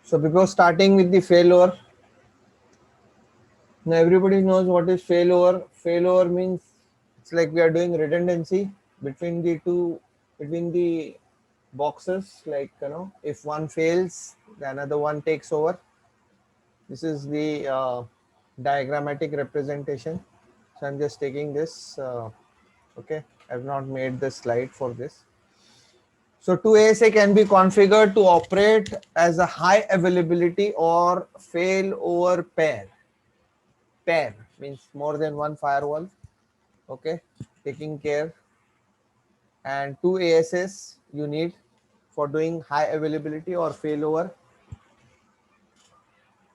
So before starting with the failover, now everybody knows what is failover. Failover means it's like we are doing redundancy between the between the boxes. Like, if one fails, the another one takes over. This is the diagrammatic representation. So I'm just taking this. Okay, I've not made the slide for this. So 2ASA can be configured to operate as a high availability or failover pair. Pair means more than one firewall. Okay, taking care. And 2ASS you need for doing high availability or failover.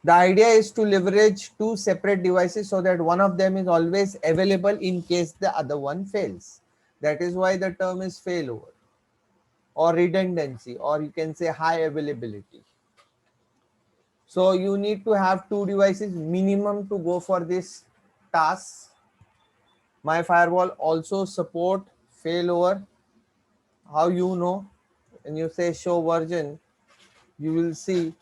The idea is to leverage two separate devices so that one of them is always available in case the other one fails. That is why the term is failover or redundancy, or you can say high availability. So you need to have two devices minimum to go for this task. My firewall also support failover. How you know? When you say show version, you will see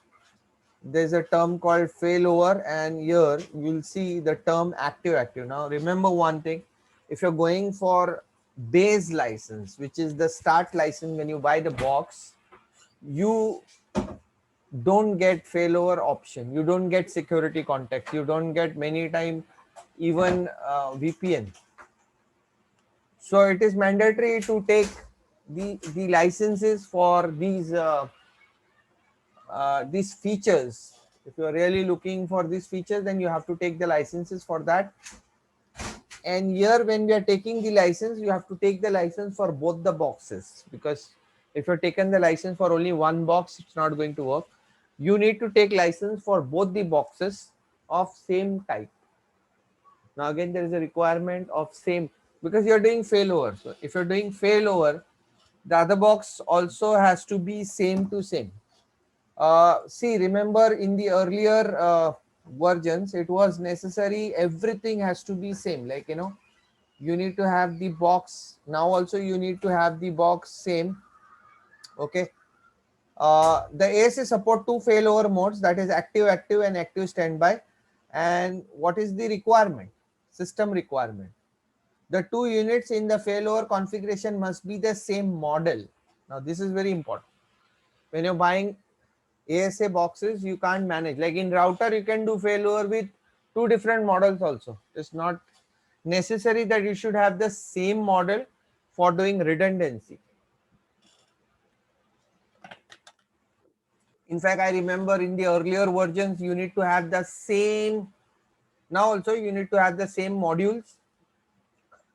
there's a term called failover, and here you will see the term active. Now remember one thing, if you're going for base license, which is the start license, when you buy the box, you don't get failover option, you don't get security context, you don't get many time even VPN. So it is mandatory to take the licenses for these features. If you are really looking for these features, then you have to take the licenses for that. And here when we are taking the license, you have to take the license for both the boxes, because if you're taken the license for only one box, it's not going to work. You need to take license for both the boxes of same type. Now again, there is a requirement of same, because you're doing failover. So if you're doing failover, the other box also has to be same to same. See, remember in the earlier versions, it was necessary everything has to be same. Like, you need to have the box. Now also you need to have the box same. Okay. The ASA support two failover modes, that is active and active standby. And what is the requirement? System requirement. The two units in the failover configuration must be the same model. Now this is very important. When you're buying ASA boxes, you can't manage. Like in router, you can do failover with two different models also. It's not necessary that you should have the same model for doing redundancy. In fact, I remember in the earlier versions, you need to have the same. Now also you need to have the same modules.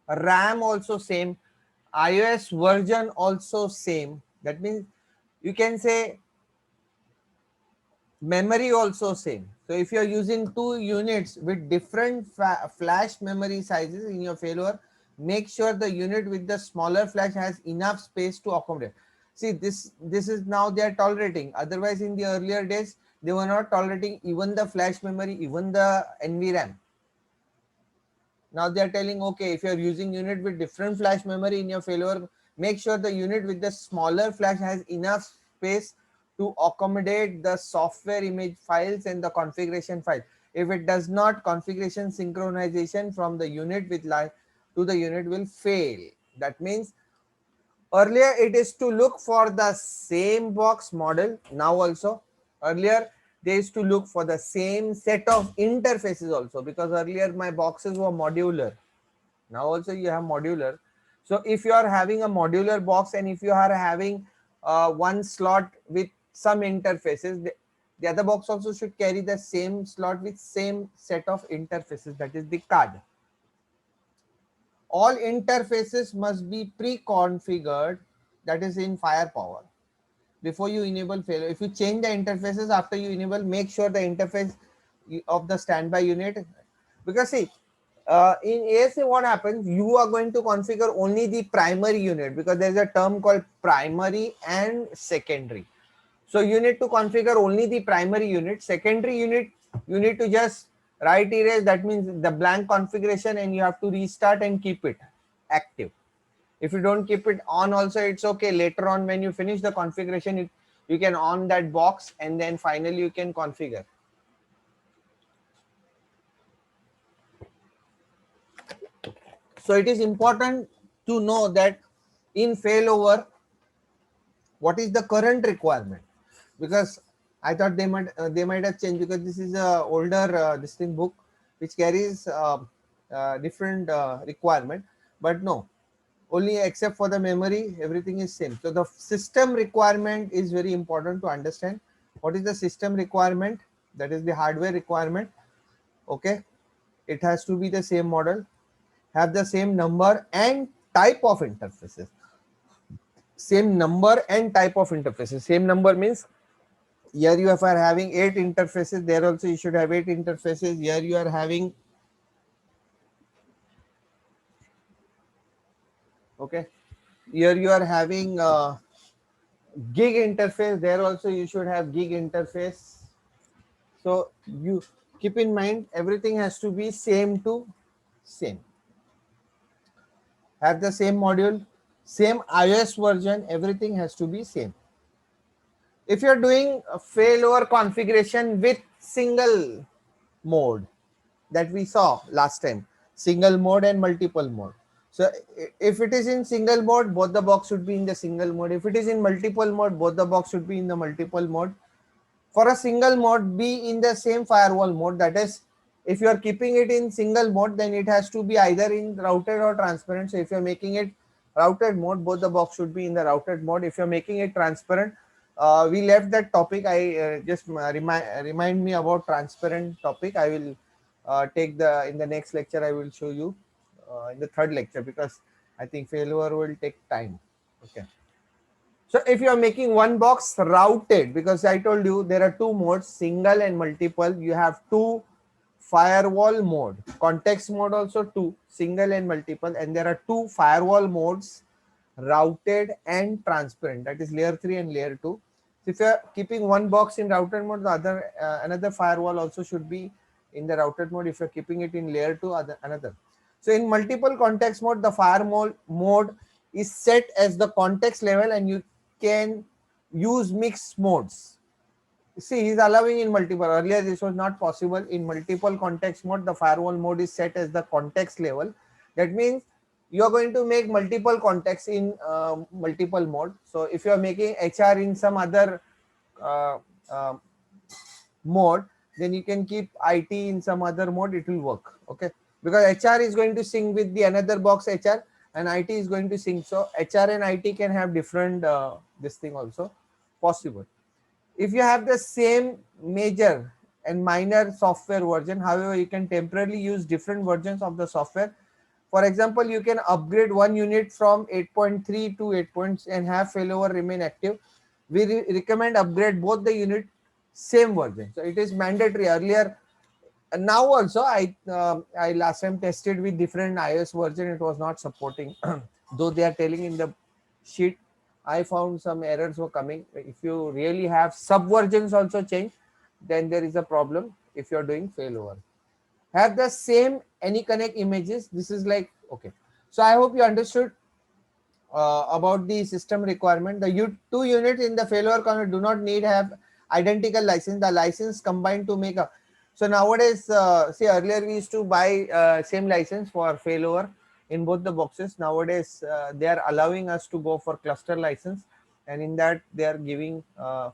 RAM also same. iOS version also same. That means you can say memory also same. So if you are using two units with different flash memory sizes in your failover, make sure the unit with the smaller flash has enough space to accommodate. See, this is now they are tolerating. Otherwise, in the earlier days, they were not tolerating even the flash memory, even the NVRAM. Now they are telling, okay, if you are using unit with different flash memory in your failover, make sure the unit with the smaller flash has enough space to accommodate the software image files and the configuration file. If it does not, configuration synchronization from the unit with line to the unit will fail. That means earlier it is to look for the same box model. Now also, earlier they used to look for the same set of interfaces also, because earlier my boxes were modular. Now also you have modular. So if you are having a modular box, and if you are having one slot with some interfaces, the other box also should carry the same slot with same set of interfaces, that is the card. All interfaces must be pre-configured, that is in firepower, before you enable failover. If you change the interfaces after you enable, make sure the interface of the standby unit, because see, in ASA what happens, you are going to configure only the primary unit, because there is a term called primary and secondary. So you need to configure only the primary unit. Secondary unit, you need to just write erase, that means the blank configuration, and you have to restart and keep it active. If you don't keep it on also, it's okay. Later on when you finish the configuration, You can on that box and then finally you can configure. So it is important to know that in failover, what is the current requirement, because I thought they might have changed, because this is a older this thing book which carries different requirement, but no, only except for the memory everything is same. So the system requirement is very important to understand. What is the system requirement? That is the hardware requirement. Okay, it has to be the same model, have the same number and type of interfaces. Same number and type of interfaces. Same number means here you are having 8 interfaces, there also you should have 8 interfaces. Here you are having, okay, here you are having gig interface, there also you should have gig interface. So you keep in mind everything has to be same to same, have the same module, same iOS version, everything has to be same. If you're doing a failover configuration with single mode that we saw last time, single mode and multiple mode. So if it is in single mode, both the box should be in the single mode. If it is in multiple mode, both the box should be in the multiple mode. For a single mode, be in the same firewall mode. That is, if you are keeping it in single mode, then it has to be either in routed or transparent. So if you're making it routed mode, both the box should be in the routed mode. If you're making it transparent, we left that topic. I just remind me about transparent topic. I will take the in the next lecture. I will show you in the third lecture, because I think failure will take time. Okay. So if you are making one box routed, because I told you there are two modes, single and multiple, you have two firewall mode, context mode also two, single and multiple, and there are two firewall modes, routed and transparent, that is layer 3 and layer 2. So if you are keeping one box in routed mode, the other another firewall also should be in the routed mode. If you are keeping it in layer 2, another. So in multiple context mode, the firewall mode is set as the context level, and you can use mixed modes. See, he's allowing in multiple. Earlier, this was not possible. In multiple context mode, the firewall mode is set as the context level. That means you are going to make multiple contexts in multiple mode. So if you are making HR in some other uh, uh, mode, then you can keep IT in some other mode, it will work. Okay, because HR is going to sync with the another box HR, and IT is going to sync. So HR and IT can have different this thing also possible. If you have the same major and minor software version, however, you can temporarily use different versions of the software. For example, you can upgrade one unit from 8.3 to 8 points and have failover remain active. We recommend upgrade both the unit same version. So it is mandatory. Earlier, now also I last time tested with different iOS version, it was not supporting. Though they are telling in the sheet, I found some errors were coming. If you really have sub versions also change, then there is a problem if you're doing failover. Have the same any connect images. This is like, okay. So I hope you understood about the system requirement. The two units in the failover corner do not need have identical license. The license combined to make a. So nowadays, see, earlier we used to buy same license for failover in both the boxes. Nowadays, they are allowing us to go for cluster license, and in that they are giving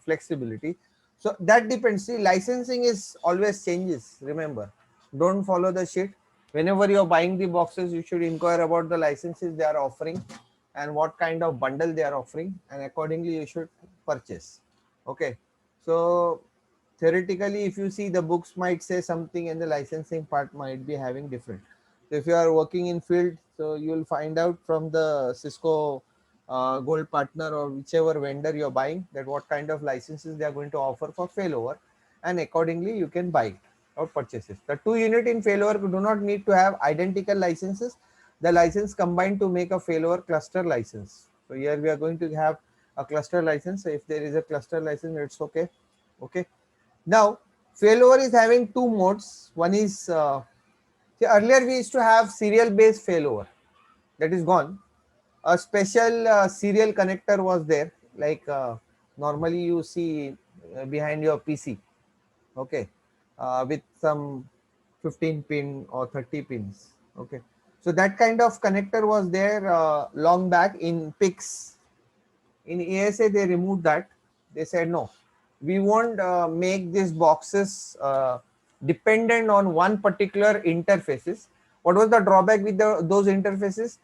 flexibility. So that depends. See, licensing is always changes. Remember, don't follow the sheet. Whenever you're buying the boxes, you should inquire about the licenses they are offering and what kind of bundle they are offering, and accordingly you should purchase. Okay, so theoretically, if you see, the books might say something and the licensing part might be having different. So if you are working in field, so you will find out from the Cisco gold partner or whichever vendor you're buying, that what kind of licenses they are going to offer for failover, and accordingly you can buy it or purchase it. The two unit in failover do not need to have identical licenses. The license combined to make a failover cluster license. So here we are going to have a cluster license. So if there is a cluster license, it's okay. Okay. Now failover is having two modes. One is see, earlier we used to have serial based failover, that is gone. A special serial connector was there, like normally you see behind your PC, okay, with some 15 pin or 30 pins, okay. So that kind of connector was there long back in PICs. In ESA they removed that. They said no, we won't make these boxes dependent on one particular interfaces. What was the drawback with those interfaces?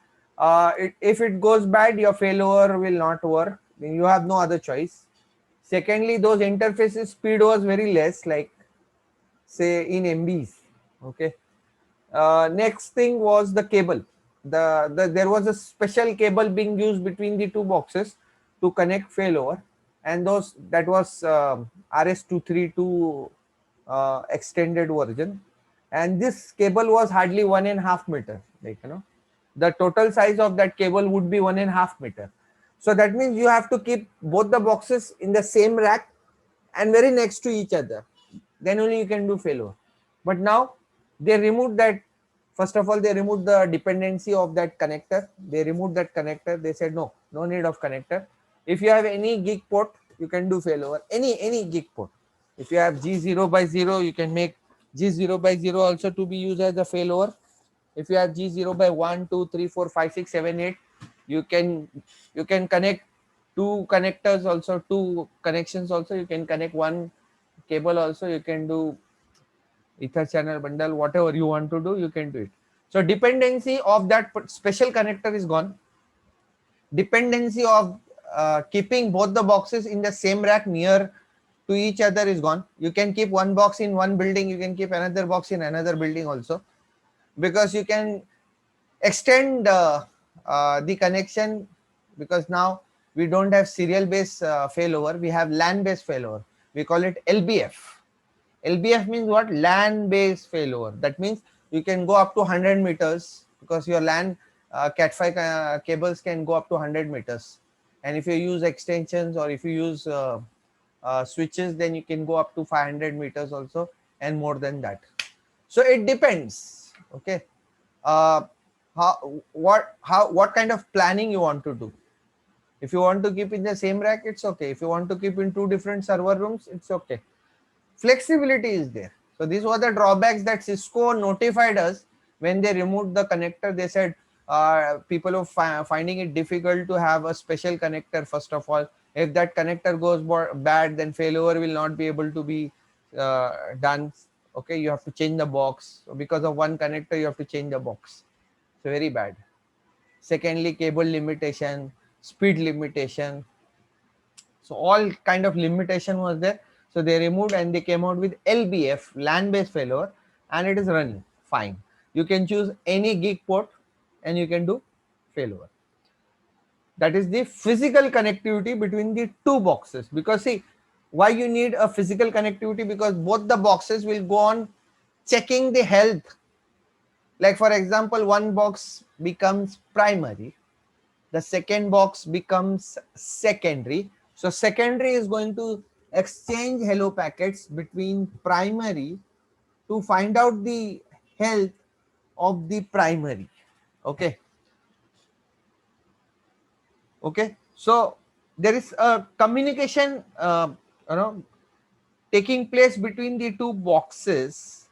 If it goes bad, your failover will not work. You have no other choice. Secondly, those interfaces speed was very less, like say in MBs. Okay. Next thing was the cable. There was a special cable being used between the two boxes to connect failover, and that was RS232 extended version, and this cable was hardly 1.5 meter. Like the total size of that cable would be 1.5 meter. So that means you have to keep both the boxes in the same rack and very next to each other. Then only you can do failover. But now they removed that. First of all, they removed the dependency of that connector. They removed that connector. They said no need of connector. If you have any gig port, you can do failover. Any gig port. If you have G0 by 0, you can make G0 by 0 also to be used as a failover. If you have G0 by 1, 2, 3, 4, 5, 6, 7, 8, you can connect two connectors also, two connections also. You can connect one cable also. You can do ether channel bundle, whatever you want to do, you can do it. So dependency of that special connector is gone. Dependency of keeping both the boxes in the same rack near to each other is gone. You can keep one box in one building, you can keep another box in another building also, because you can extend the connection, because now we don't have serial based failover, we have LAN based failover. We call it LBF. LBF means what? LAN based failover. That means you can go up to 100 meters, because your LAN Cat5 cables can go up to 100 meters. And if you use extensions or if you use switches, then you can go up to 500 meters also, and more than that. So it depends. Okay. What kind of planning you want to do. If you want to keep in the same rack, it's okay. If you want to keep in two different server rooms, it's okay. Flexibility is there. So these were the drawbacks that Cisco notified us when they removed the connector. They said people are finding it difficult to have a special connector. First of all, if that connector goes bad, then failover will not be able to be done. Okay, you have to change the box. So because of one connector, you have to change the box. So very bad. Secondly, cable limitation, speed limitation. So all kind of limitation was there. So they removed and they came out with LBF, LAN based failover, and it is running fine. You can choose any gig port and you can do failover. That is the physical connectivity between the two boxes. Because see, why you need a physical connectivity? Because both the boxes will go on checking the health. Like for example, one box becomes primary, the second box becomes secondary. So secondary is going to exchange hello packets between primary to find out the health of the primary. Okay. Okay. So there is a communication taking place between the two boxes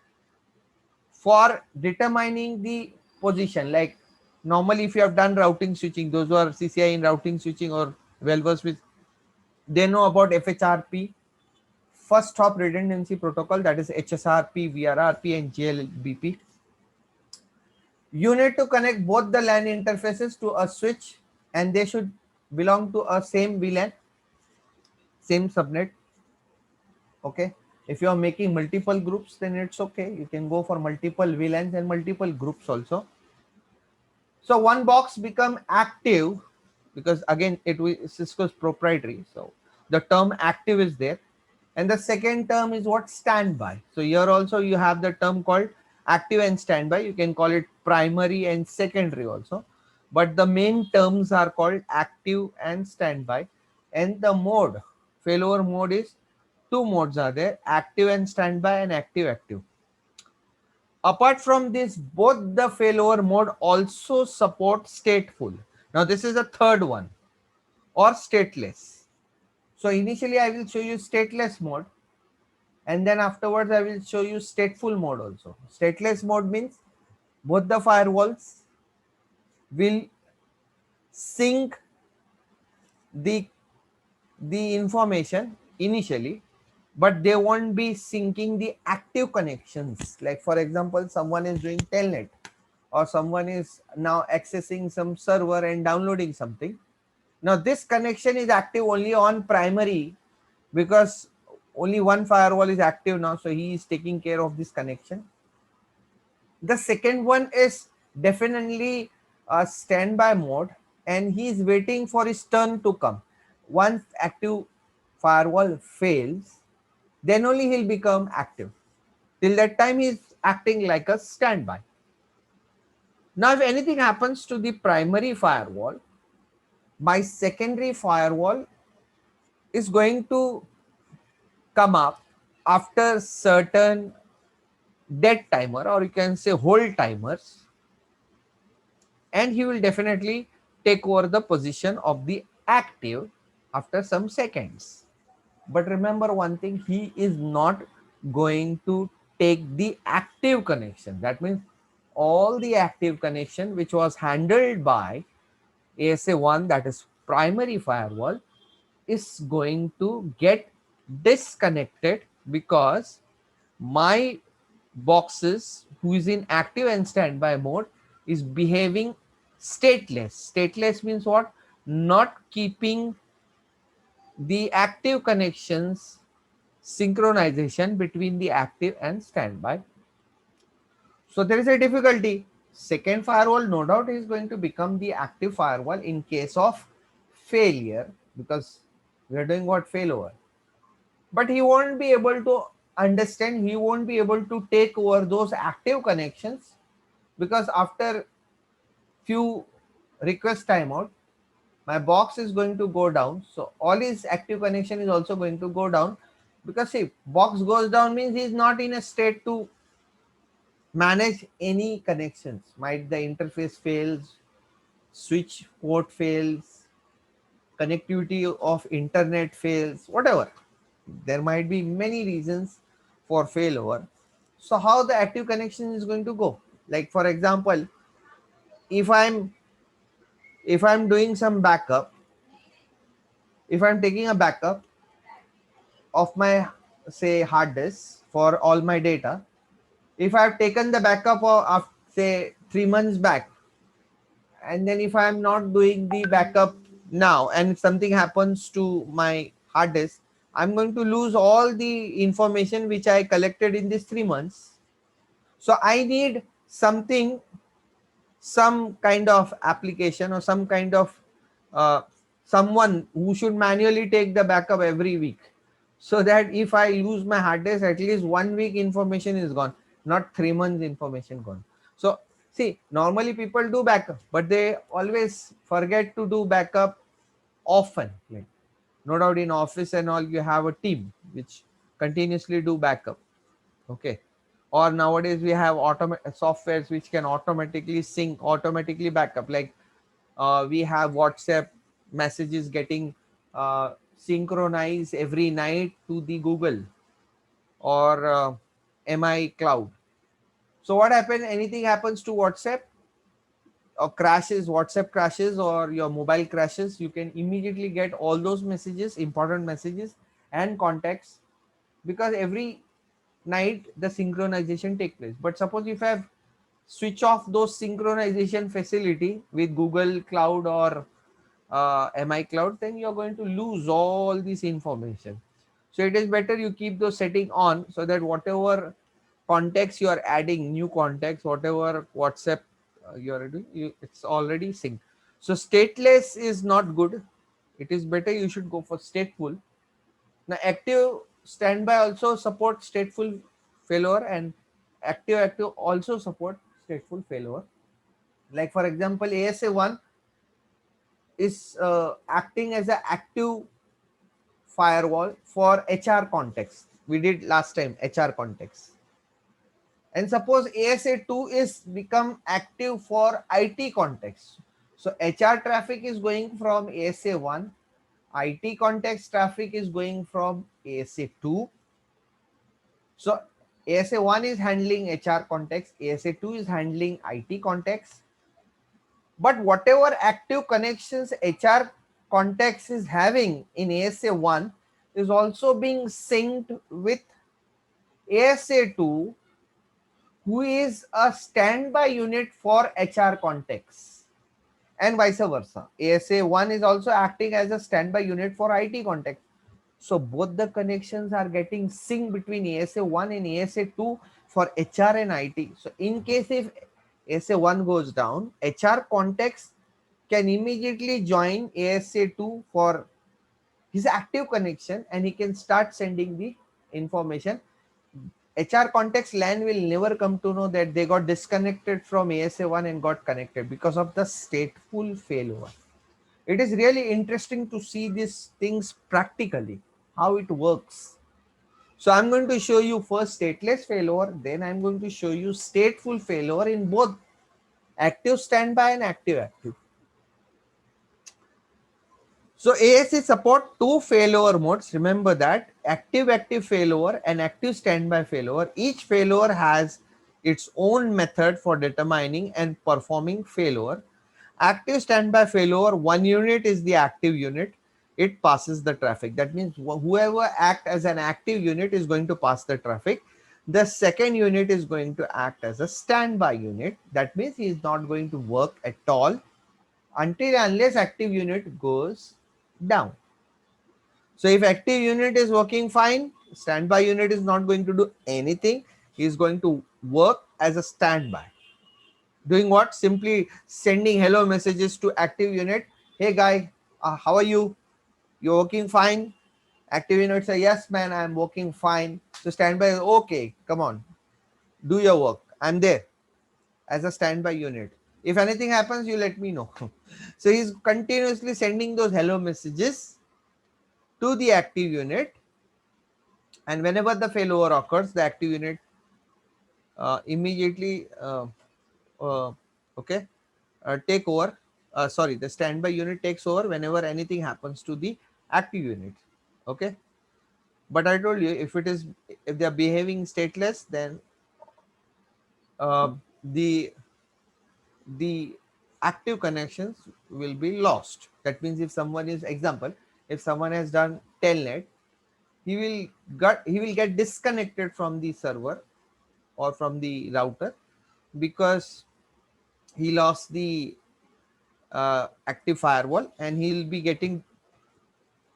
for determining the position. Like normally if you have done routing switching, those who are CCIE in routing switching or well versed with, they know about FHRP, first hop redundancy protocol, that is HSRP, VRRP and JLBP. You need to connect both the LAN interfaces to a switch, and they should belong to a same VLAN, same subnet. Okay. If you are making multiple groups, then it's okay. You can go for multiple VLANs and multiple groups also. So one box become active because again it is Cisco's proprietary. So the term active is there. And the second term is what? Standby. So here also you have the term called active and standby. You can call it primary and secondary also. But the main terms are called active and standby. And the mode, failover mode is two modes are there, active and standby and active. Apart from this, both the failover mode also support stateful. Now this is a third one, or stateless. So initially I will show you stateless mode, and then afterwards I will show you stateful mode also. Stateless mode means both the firewalls will sync the information initially, but they won't be syncing the active connections. Like for example, someone is doing telnet, or someone is now accessing some server and downloading something. Now this connection is active only on primary, because only one firewall is active now, so he is taking care of this connection. The second one is definitely a standby mode, and he is waiting for his turn to come. Once active firewall fails, then only he'll become active. Till that time, he is acting like a standby. Now, if anything happens to the primary firewall, my secondary firewall is going to come up after certain dead timer, or you can say hold timers, and he will definitely take over the position of the active after some seconds. But remember one thing, he is not going to take the active connection. That means all the active connection which was handled by ASA1, that is primary firewall, is going to get disconnected, because my boxes who is in active and standby mode is behaving stateless. Stateless means what? Not keeping the active connections synchronization between the active and standby. So there is a difficulty. Second firewall, no doubt, is going to become the active firewall in case of failure, because we are doing what? Failover. But he won't be able to understand, he won't be able to take over those active connections, because after few request timeout, my box is going to go down, so all his active connection is also going to go down. Because see, box goes down means he is not in a state to manage any connections. Might the interface fails, switch port fails, connectivity of internet fails, whatever. There might be many reasons for failover. So how the active connection is going to go? Like for example, if I'm doing some backup, if I'm taking a backup of my, say, hard disk for all my data, if I've taken the backup of say 3 months back, and then if I'm not doing the backup now and something happens to my hard disk, I'm going to lose all the information which I collected in these 3 months. So I need something, some kind of application, or some kind of uh, someone who should manually take the backup every week, so that if I lose my hard disk, at least 1 week information is gone, not 3 months information gone. So see, normally people do backup, but they always forget to do backup often. Like, no doubt in office and all, you have a team which continuously do backup. Okay. Or nowadays we have softwares which can automatically sync, automatically backup. Like we have WhatsApp messages getting uh, synchronized every night to the Google or MI cloud. So what happens? Anything happens to WhatsApp or crashes, WhatsApp crashes, or your mobile crashes, you can immediately get all those messages, important messages and contacts, because every night the synchronization take place. But suppose if I have switch off those synchronization facility with Google Cloud or MI Cloud, then you're going to lose all this information. So it is better you keep those setting on, so that whatever contacts you are adding, new contacts, whatever WhatsApp you are doing, it's already synced. So stateless is not good. It is better you should go for stateful. Now active standby also support stateful failover, and active also support stateful failover. Like for example, ASA1 is acting as an active firewall for HR context. We did last time HR context. And suppose ASA2 is become active for IT context. So HR traffic is going from ASA1 IT context traffic is going from ASA2. So ASA1 is handling HR context, ASA2 is handling IT context. But whatever active connections HR context is having in ASA1 is also being synced with ASA2, who is a standby unit for HR context, and vice versa. ASA1 is also acting as a standby unit for IT context. So both the connections are getting synced between ASA1 and ASA2 for HR and IT. So in case if ASA1 goes down, HR context can immediately join ASA2 for his active connection, and he can start sending the information. HR context LAN will never come to know that they got disconnected from ASA1 and got connected because of the stateful failover. It is really interesting to see these things practically, how it works. So I'm going to show you first stateless failover, then I'm going to show you stateful failover in both active standby and active active. So ASA support two failover modes. Remember that active failover and active standby failover. Each failover has its own method for determining and performing failover. Active standby failover, one unit is the active unit. It passes the traffic. That means whoever act as an active unit is going to pass the traffic. The second unit is going to act as a standby unit. That means he is not going to work at all until unless active unit goes down. So if active unit is working fine, standby unit is not going to do anything. He is going to work as a standby. Doing what? Simply sending hello messages to active unit. Hey guy, how are you? You're working fine? Active unit say, yes man, I'm working fine. So standby is okay, come on, do your work. I'm there as a standby unit. If anything happens, you let me know. So he's continuously sending those hello messages to the active unit, and whenever the failover occurs, the active unit immediately okay take over. Sorry, the standby unit takes over whenever anything happens to the active unit. Okay, but I told you, if they are behaving stateless, then uh, the the active connections will be lost. That means if someone is, example, if someone has done telnet, he will get disconnected from the server or from the router because he lost the active firewall, and he'll be getting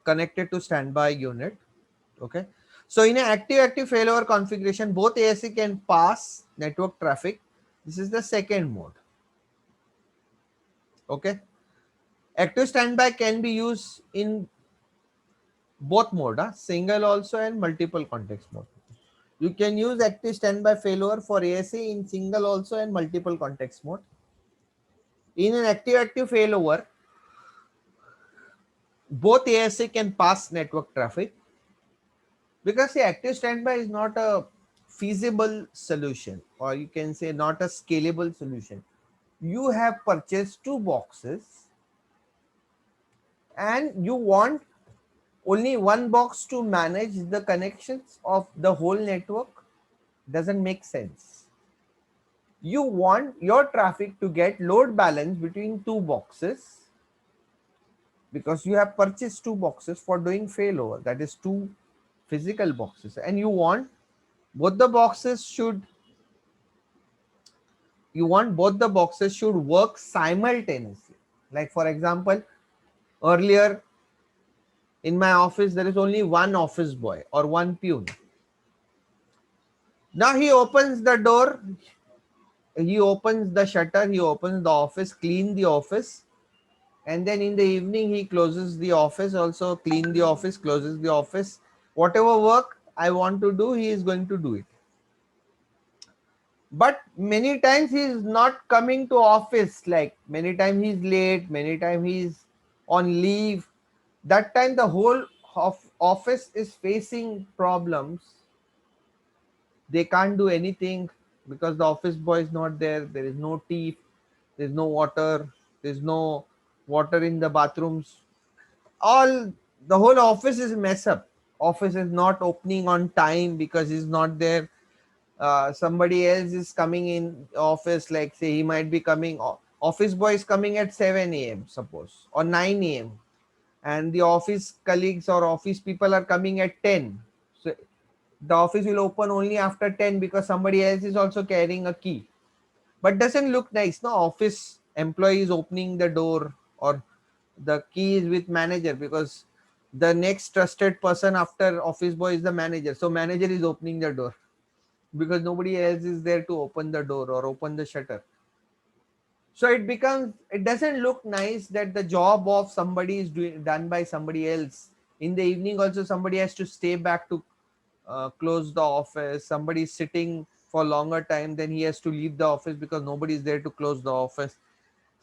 connected to standby unit. Okay, so in an active failover configuration, both ASA can pass network traffic. This is the second mode. Okay, active standby can be used in both mode, single also and multiple context mode. You can use active standby failover for ASA in single also and multiple context mode. In an active failover, both ASA can pass network traffic, because the active standby is not a feasible solution, or you can say not a scalable solution. You have purchased two boxes and you want only one box to manage the connections of the whole network. Doesn't make sense. You want your traffic to get load balance between two boxes, because you have purchased two boxes for doing failover, that is two physical boxes, and you want both the boxes should work simultaneously. Like for example, earlier in my office there is only one office boy or one peon. Now he opens the door, he opens the shutter, he opens the office, clean the office, and then in the evening he closes the office, also clean the office, closes the office. Whatever work I want to do, he is going to do it. But many times he is not coming to office, like many times he's late, many times he's on leave. That time the whole of office is facing problems. They can't do anything because the office boy is not there. There is no tea, there's no water, there's no water in the bathrooms. All the whole office is mess up. Office is not opening on time because he's not there. Somebody else is coming in office, like say he might be coming, office boy is coming at 7 a.m. suppose, or 9 a.m., and the office colleagues or office people are coming at 10. So the office will open only after 10 because somebody else is also carrying a key. But doesn't look nice, no? Office employee is opening the door, or the key is with manager, because the next trusted person after office boy is the manager. So manager is opening the door because nobody else is there to open the door or open the shutter. So it doesn't look nice that the job of somebody is done by somebody else. In the evening also somebody has to stay back to close the office. Somebody is sitting for longer time, then he has to leave the office because nobody is there to close the office.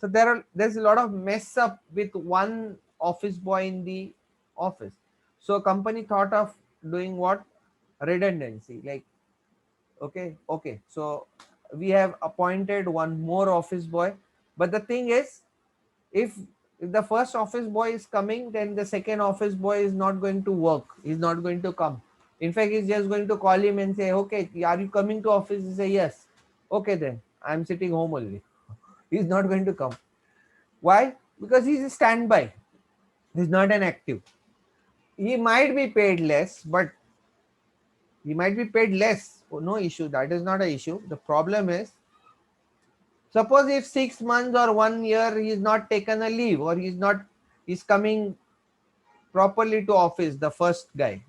So there's a lot of mess up with one office boy in the office. So company thought of doing what? Redundancy. Like, okay, so we have appointed one more office boy, but the thing is, if if the first office boy is coming, then the second office boy is not going to work, he's not going to come. In fact, he's just going to call him and say, okay, are you coming to office? He say yes. Okay, then I'm sitting home only. He's not going to come. Why? Because he's a standby, he's not an active. He might be paid less, but he might be paid less. Oh, no issue, that is not an issue. The problem is, suppose if 6 months or 1 year he's not taken a leave, or he's coming properly to office, the first guy,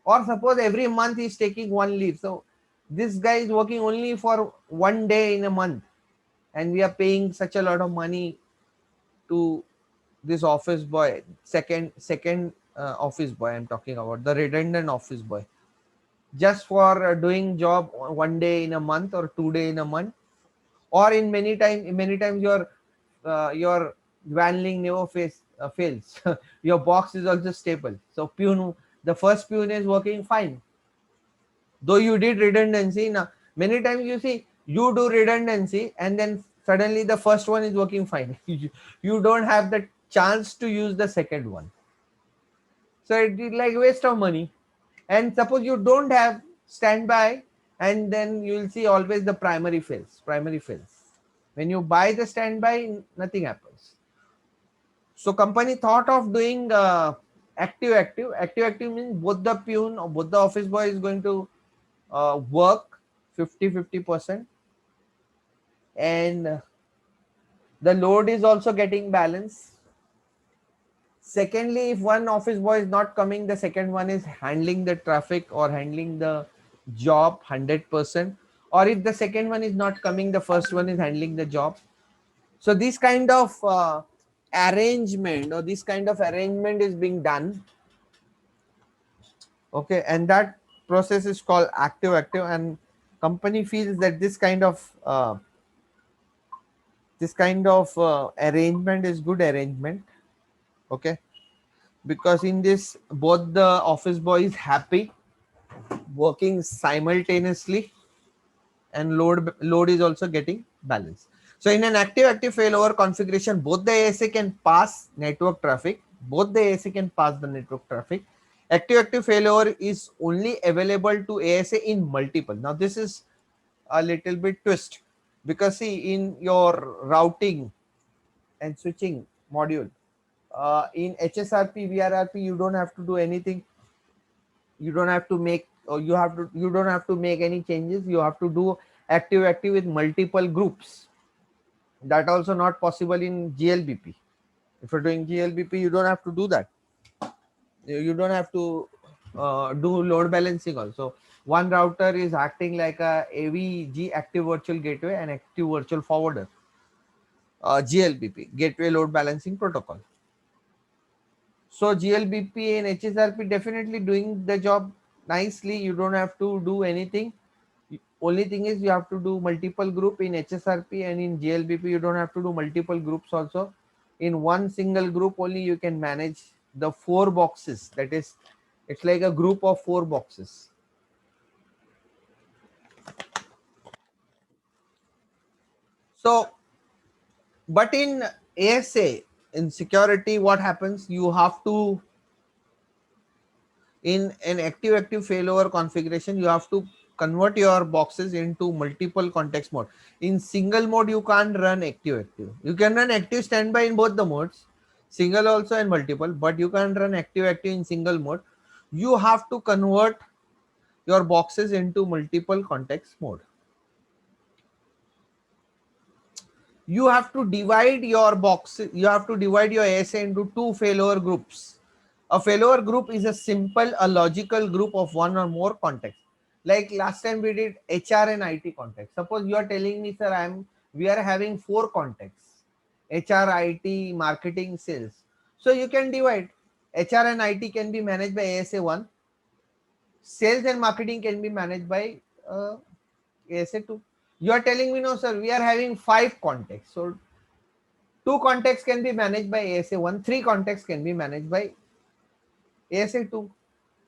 or suppose every month he's taking one leave. So this guy is working only for 1 day in a month, and we are paying such a lot of money to this office boy, second office boy I'm talking about, the redundant office boy, just for doing job 1 day in a month or 2 day in a month. Or in many times your vanling never fails. Your box is also stable. So pune, the first pune is working fine, though you did redundancy. Now many times you see, you do redundancy and then suddenly the first one is working fine. You don't have the chance to use the second one, so it is like waste of money. And suppose you don't have standby, and then you will see always the primary fails. When you buy the standby, nothing happens. So company thought of doing active means both the pune or both the office boy is going to work 50-50%, and the load is also getting balanced. Secondly, if one office boy is not coming, the second one is handling the traffic or handling the job 100%. Or if the second one is not coming, the first one is handling the job. So this kind of arrangement is being done. Okay, and that process is called active, and company feels that this kind of arrangement is good arrangement. Okay, because in this both the office boy is happy working simultaneously, and load is also getting balanced. So in an active failover configuration, both the ASA can pass network traffic, both the ASA can pass the network traffic. Active failover is only available to ASA in multiple. Now this is a little bit twist, because see, in your routing and switching module, in HSRP, VRRP, you don't have to do anything. You don't have to make, or you don't have to make any changes. You have to do active with multiple groups. That also not possible in GLBP. If you're doing GLBP, you don't have to do that. You don't have to do load balancing also. One router is acting like a AVG, active virtual gateway, and active virtual forwarder, GLBP, gateway load balancing protocol. So GLBP and HSRP definitely doing the job nicely. You don't have to do anything. Only thing is you have to do multiple group in HSRP, and in GLBP you don't have to do multiple groups also. In one single group only you can manage the 4 boxes. That is, it's like a group of 4 boxes. So, but in ASA, in security, what happens? You have to In an active failover configuration, you have to convert your boxes into multiple context mode. In single mode, you can't run active. You can run active standby in both the modes, single also and multiple, but you can't run active in single mode. You have to convert your boxes into multiple context mode. You have to divide your boxes, you have to divide your ASA into two failover groups. A failover group is a simple, a logical group of one or more contexts. Like last time we did HR and IT context. Suppose you are telling me, sir, we are having four contexts: HR, IT, marketing, sales. So you can divide. HR and IT can be managed by ASA 1. Sales and marketing can be managed by ASA 2. You are telling me, no, sir, we are having five contexts. So two contexts can be managed by ASA 1, three contexts can be managed by ASA 2.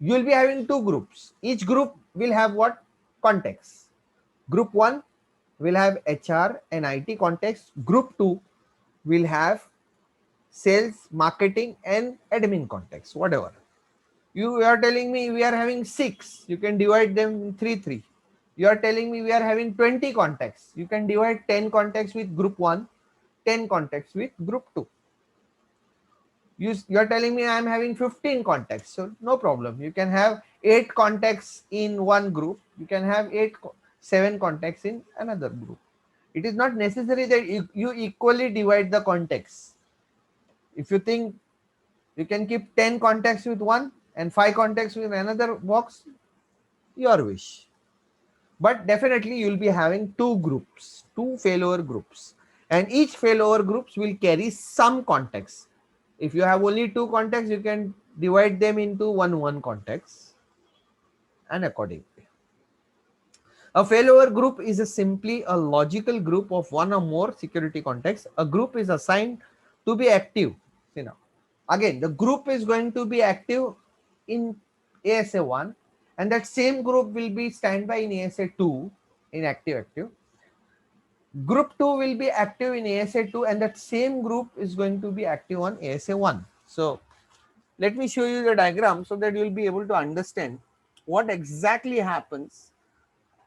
You will be having two groups. Each group will have what? Context. Group 1 will have HR and IT context. Group 2 will have sales, marketing, and admin context, whatever. You are telling me we are having 6. You can divide them in 3, 3. You are telling me we are having 20 contexts. You can divide 10 contexts with group 1, 10 contexts with group 2. You are telling me I am having 15 contexts. So no problem. You can have 8 contexts in one group. You can have 7 contexts in another group. It is not necessary that you equally divide the contexts. If you think you can keep 10 contexts with one and 5 contexts with another box, your wish. But definitely you will be having two groups, two failover groups, and each failover groups will carry some context. If you have only two contexts, you can divide them into one context and accordingly. A failover group is simply a logical group of one or more security contexts. A group is assigned to be active. See now, again, the group is going to be active in ASA 1, and that same group will be standby in ASA 2 in active. Group 2 will be active in ASA 2, and that same group is going to be active on ASA 1. So let me show you the diagram so that you will be able to understand what exactly happens.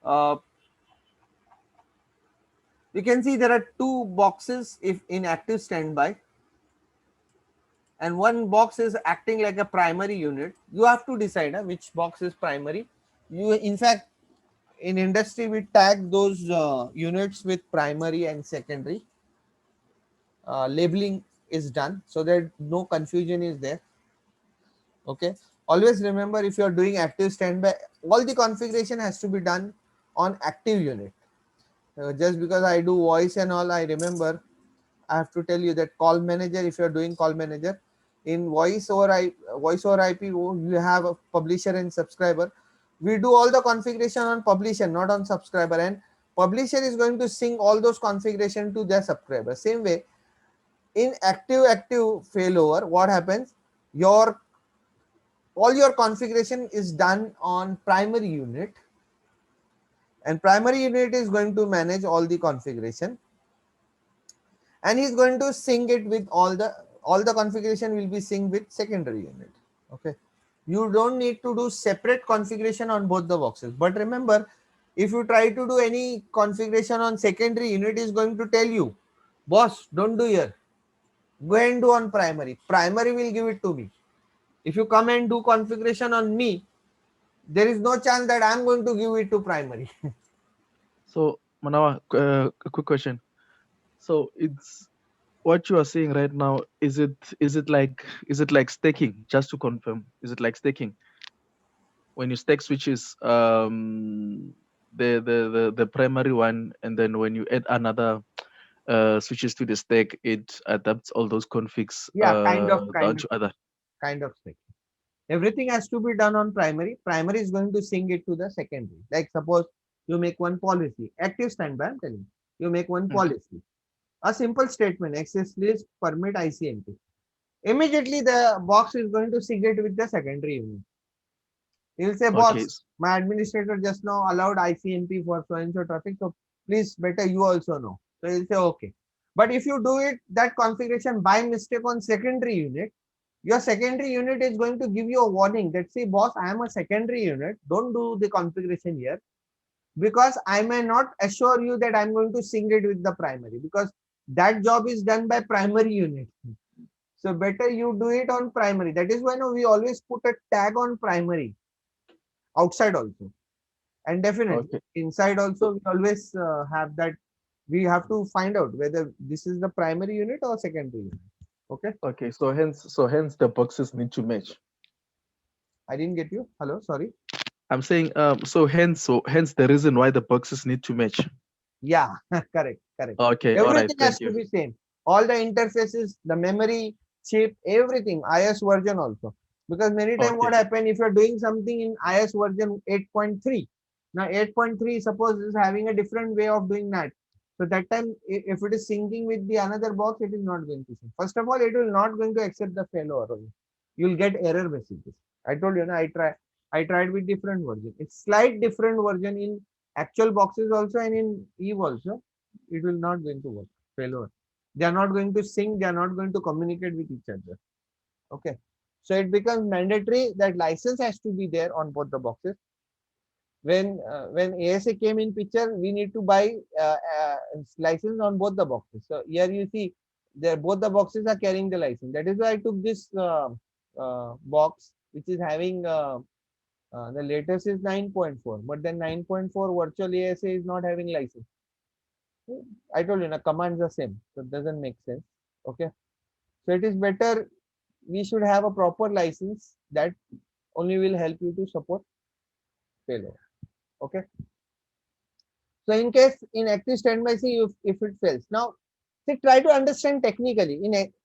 You can see there are two boxes if in active standby, and one box is acting like a primary unit. You have to decide which box is primary. You, in fact, in industry we tag those units with primary and secondary. Labeling is done so that no confusion is there. Okay, always remember, if you are doing active standby, all the configuration has to be done on active unit. Just because I do voice and all, I remember I have to tell you that call manager, if you are doing call manager in voice over IP, you have a publisher and subscriber. We do all the configuration on publisher, not on subscriber, and publisher is going to sync all those configuration to their subscriber. Same way, in active failover, what happens? All your configuration is done on primary unit, and primary unit is going to manage all the configuration, and he's going to sync it with all the configuration will be synced with secondary unit. Okay, you don't need to do separate configuration on both the boxes. But remember, if you try to do any configuration on secondary unit, is going to tell you, boss, don't do here, go and do on primary will give it to me. If you come and do configuration on me, there is no chance that I'm going to give it to primary. So, Manawa, a quick question. So it's what you are saying right now. Is it like staking? Just to confirm, is it like staking? When you stake switches, the primary one, and then when you add another switches to the stack, it adapts all those configs Yeah, down to other. kind of thing. Everything has to be done on primary. Primary is going to sync it to the secondary. Like suppose you make one policy, active standby, I'm telling you, make one Okay. policy, a simple statement, access list, permit ICMP. Immediately the box is going to sync it with the secondary unit. He will say, Okay. boss, my administrator just now allowed ICMP for so and so traffic, so please better you also know. So he'll say, okay. But if you do it, that configuration by mistake on secondary unit, Your secondary unit is going to give you a warning that, say, boss, I am a secondary unit, don't do the configuration here, because I may not assure you that I'm going to sync it with the primary, because that job is done by primary unit. So better you do it on primary. That is why we always put a tag on primary outside also. And definitely Okay. inside So, also, we always have that. We have to find out whether this is the primary unit or secondary unit. Okay. okay. So hence the boxes need to match. I didn't get you. Hello. Sorry. I'm saying so hence the reason why the boxes need to match. Yeah, correct, correct. Okay. All right. Everything has Thank to you. be same. All the interfaces, the memory, chip, everything, IS version also. Because many time what Okay. happen if you're doing something in IS version 8.3. Now 8.3 suppose is having a different way of doing that. So that time if it is syncing with the another box, it is not going to sync. First of all, it will not going to accept the failover. You'll get error messages. I told you, I tried with different version. It's slight different version in actual boxes also, and in Eve also, it will not going to work. Failure. They are not going to sync. They are not going to communicate with each other. Okay. So it becomes mandatory that license has to be there on both the boxes. When ASA came in picture, we need to buy license on both the boxes. So here you see, there both the boxes are carrying the license. That is why I took this box, which is having the latest is 9.4, but then 9.4 virtual ASA is not having license. I told you, the commands are same, so it doesn't make sense. Okay, so it is better we should have a proper license that only will help you to support payload. Okay, so in case in active standby C, if it fails, now see, try to understand technically.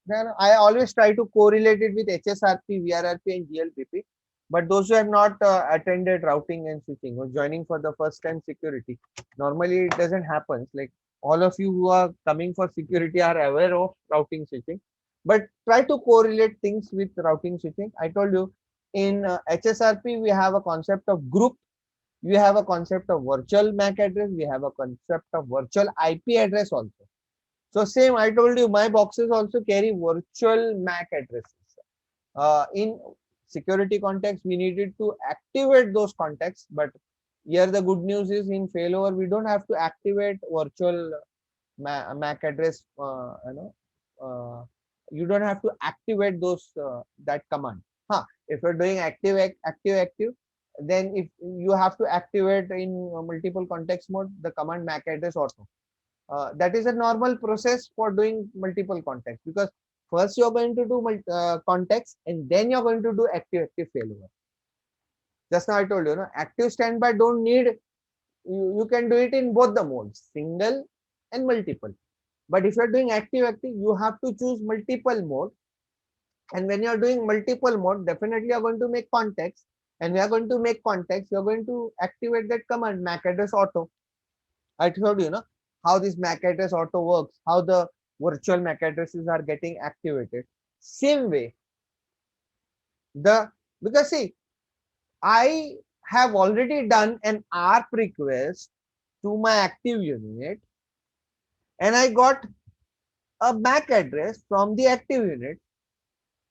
Then I always try to correlate it with HSRP, VRRP, and GLPP. But those who have not attended routing and switching or joining for the first time security, normally it doesn't happen. Like all of you who are coming for security are aware of routing switching, but try to correlate things with routing switching. I told you in HSRP we have a concept of group, we have a concept of virtual MAC address, we have a concept of virtual IP address also. So same, I told you, my boxes also carry virtual MAC addresses. In security context, we needed to activate those contexts, but here the good news is in failover, we don't have to activate virtual MAC address. You don't have to activate those that command. If you're doing active, then if you have to activate in multiple context mode, the command MAC address auto. That is a normal process for doing multiple contexts, because first you're going to do context and then you're going to do active failover. Just now I told you, active standby don't need, you can do it in both the modes, single and multiple. But if you're doing active, you have to choose multiple mode. And when you're doing multiple mode, definitely you're going to make context. And we are going to make context, you're going to activate that command MAC address auto. I told you, how this MAC address auto works, how the virtual MAC addresses are getting activated. Same way, because see, I have already done an ARP request to my active unit, and I got a MAC address from the active unit.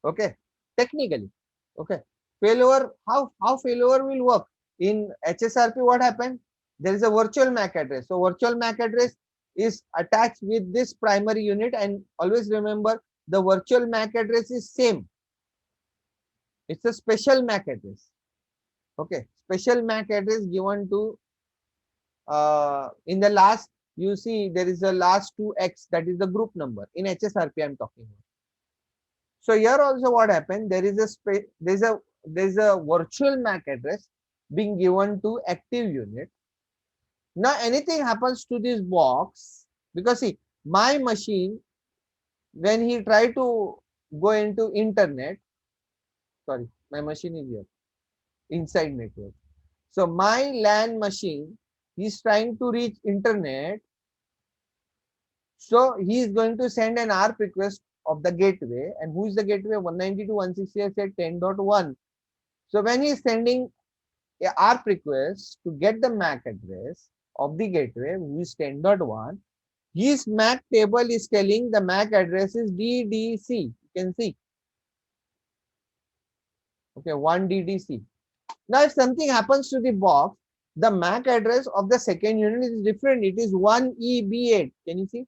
Okay, technically, okay. Failover, how failover will work in HSRP? What happened? There is a virtual MAC address. So virtual MAC address is attached with this primary unit, and always remember the virtual MAC address is same. It's a special MAC address. Okay, special MAC address given to in the last, you see there is a last 2x, that is the group number. In HSRP I'm talking about. So here also what happened, there is a virtual MAC address being given to active unit. Now anything happens to this box, because see, my machine, when he tried to go into internet, sorry, my machine is here inside network. So my LAN machine, he's trying to reach internet. So he is going to send an ARP request of the gateway. And who is the gateway? 192.168.10.1. So when he is sending a ARP request to get the MAC address of the gateway, who is 10.1, his MAC table is telling the MAC address is DDC. You can see. Okay, 1 DDC. Now, if something happens to the box, the MAC address of the second unit is different. It is 1EB8. Can you see?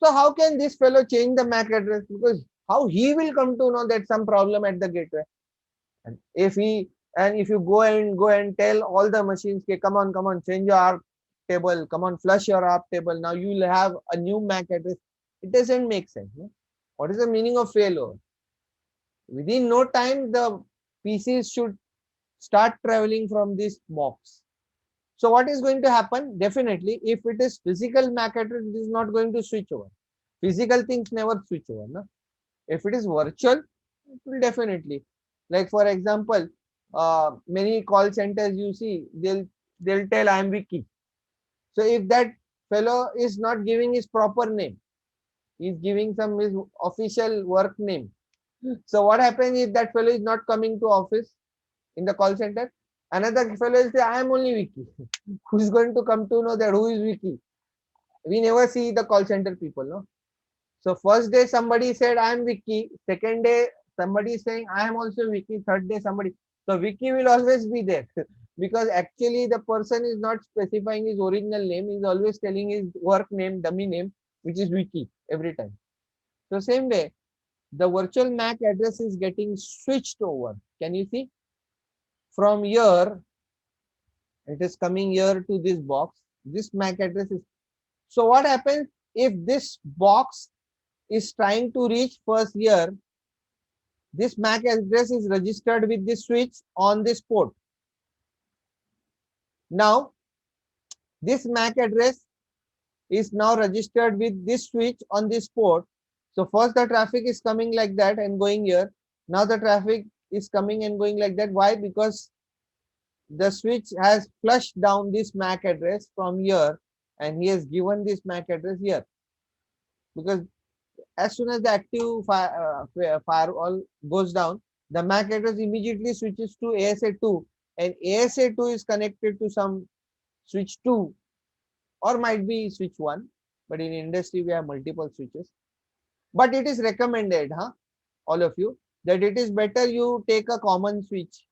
So how can this fellow change the MAC address? Because how he will come to know that some problem at the gateway? And if you go and tell all the machines, okay, come on, change your ARP table, come on, flush your ARP table. Now you will have a new MAC address. It doesn't make sense. No? What is the meaning of failover? Within no time, the PCs should start traveling from this box. So what is going to happen? Definitely, if it is physical MAC address, it is not going to switch over. Physical things never switch over. No? If it is virtual, it will definitely. Like for example, many call centers you see, they'll tell I am Vicky. So if that fellow is not giving his proper name, he's giving some his official work name. So what happens if that fellow is not coming to office in the call center? Another fellow will say, I am only Vicky. Who is going to come to know that who is Vicky? We never see the call center people, no? So first day somebody said I am Vicky. Second day somebody is saying I am also Vicky. Third day somebody. So Vicky will always be there because actually the person is not specifying his original name. He is always telling his work name, dummy name, which is Vicky every time. So same way, the virtual MAC address is getting switched over. Can you see? From here, it is coming here to this box. This MAC address is. So what happens if this box is trying to reach first here? This MAC address is registered with this switch on this port. Now, this MAC address is now registered with this switch on this port. So first the traffic is coming like that and going here. Now the traffic is coming and going like that. Why? Because the switch has flushed down this MAC address from here and he has given this MAC address here. Because as soon as the active firewall goes down, the MAC address immediately switches to ASA2 and ASA2 is connected to some switch 2 or might be switch 1, but in industry we have multiple switches. But it is recommended, all of you, that it is better you take a common switch.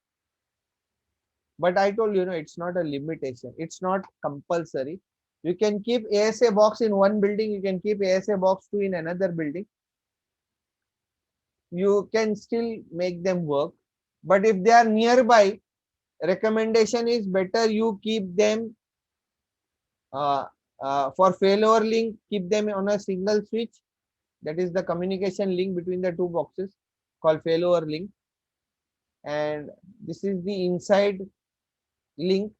But I told you, it's not a limitation. It's not compulsory. You can keep ASA box in one building. You can keep ASA box 2 in another building. You can still make them work. But if they are nearby, recommendation is better you keep them for failover link, keep them on a single switch. That is the communication link between the two boxes called failover link. And this is the inside link.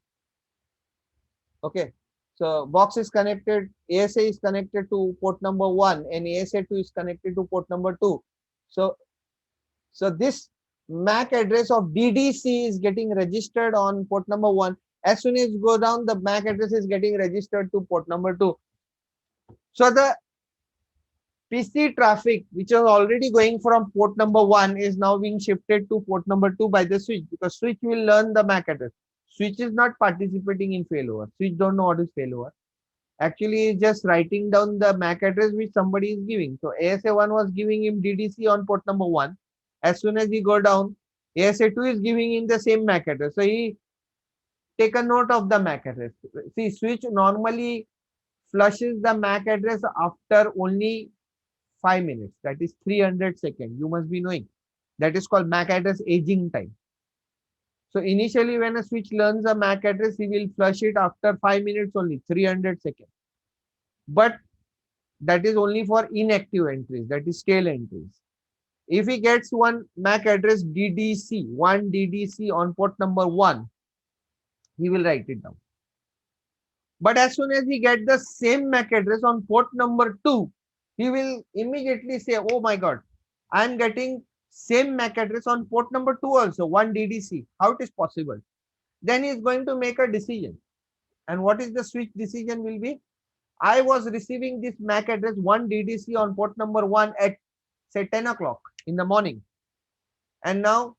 Okay. So box is connected, ASA is connected to port number 1 and ASA2 is connected to port number 2. So this MAC address of DDC is getting registered on port number 1. As soon as you go down, the MAC address is getting registered to port number 2. So the PC traffic, which was already going from port number 1, is now being shifted to port number 2 by the switch, because switch will learn the MAC address. Switch is not participating in failover. Switch don't know what is failover. Actually, it's just writing down the MAC address which somebody is giving. So ASA1 was giving him DDC on port number 1. As soon as he go down, ASA2 is giving him the same MAC address. So he take a note of the MAC address. See, switch normally flushes the MAC address after only 5 minutes. That is 300 seconds. You must be knowing. That is called MAC address aging time. So initially when a switch learns a MAC address, he will flush it after 5 minutes only, 300 seconds. But that is only for inactive entries, that is stale entries. If he gets one MAC address DDC, 1 DDC on port number 1, he will write it down. But as soon as he gets the same MAC address on port number 2, he will immediately say, oh my God, I am getting same MAC address on port number 2 also, 1 DDC. How it is possible? Then he is going to make a decision. And what is the switch decision will be? I was receiving this MAC address 1 DDC on port number 1 at say 10 o'clock in the morning. And now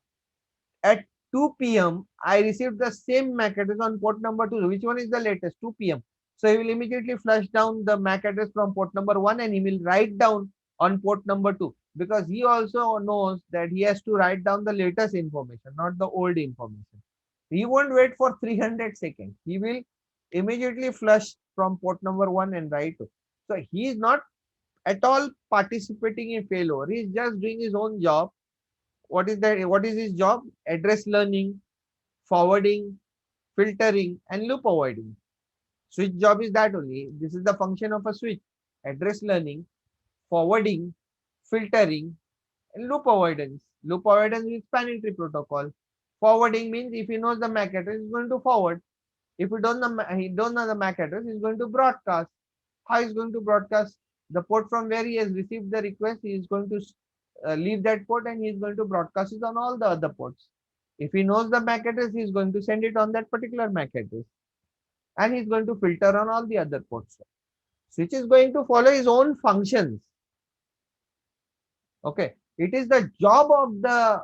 at 2 p.m. I received the same MAC address on port number 2. Which one is the latest? 2 p.m. So he will immediately flush down the MAC address from port number 1 and he will write down on port number 2. because he also knows that he has to write down the latest information, not the old information. He won't wait for 300 seconds. He will immediately flush from port number 1 and write. So he is not at all participating in failover. He is just doing his own job. What is that? What is his job? Address learning, forwarding, filtering, and loop avoiding. Switch job is that only. This is the function of a switch. Address learning, forwarding, filtering, and loop avoidance. Loop avoidance is spanning tree protocol. Forwarding means if he knows the MAC address, he's going to forward. If he don't know the MAC address, he's going to broadcast. How is going to broadcast? The port from where he has received the request, he is going to leave that port and he is going to broadcast it on all the other ports. If he knows the MAC address, he is going to send it on that particular MAC address. And he's going to filter on all the other ports. Switch is going to follow his own functions. Okay. It is the job of the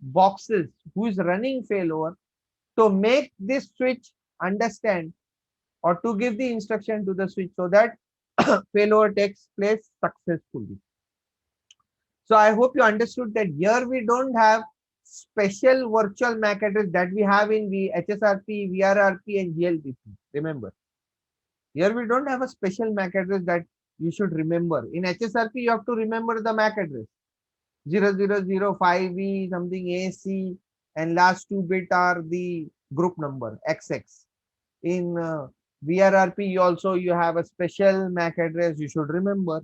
boxes who is running failover to make this switch understand or to give the instruction to the switch so that failover takes place successfully. So I hope you understood that here we don't have special virtual MAC address that we have in the HSRP, VRRP and GLBP. Remember, here we don't have a special MAC address that you should remember. In HSRP, you have to remember the MAC address 0005E something AC and last 2 bit are the group number XX. In VRRP also you have a special MAC address you should remember.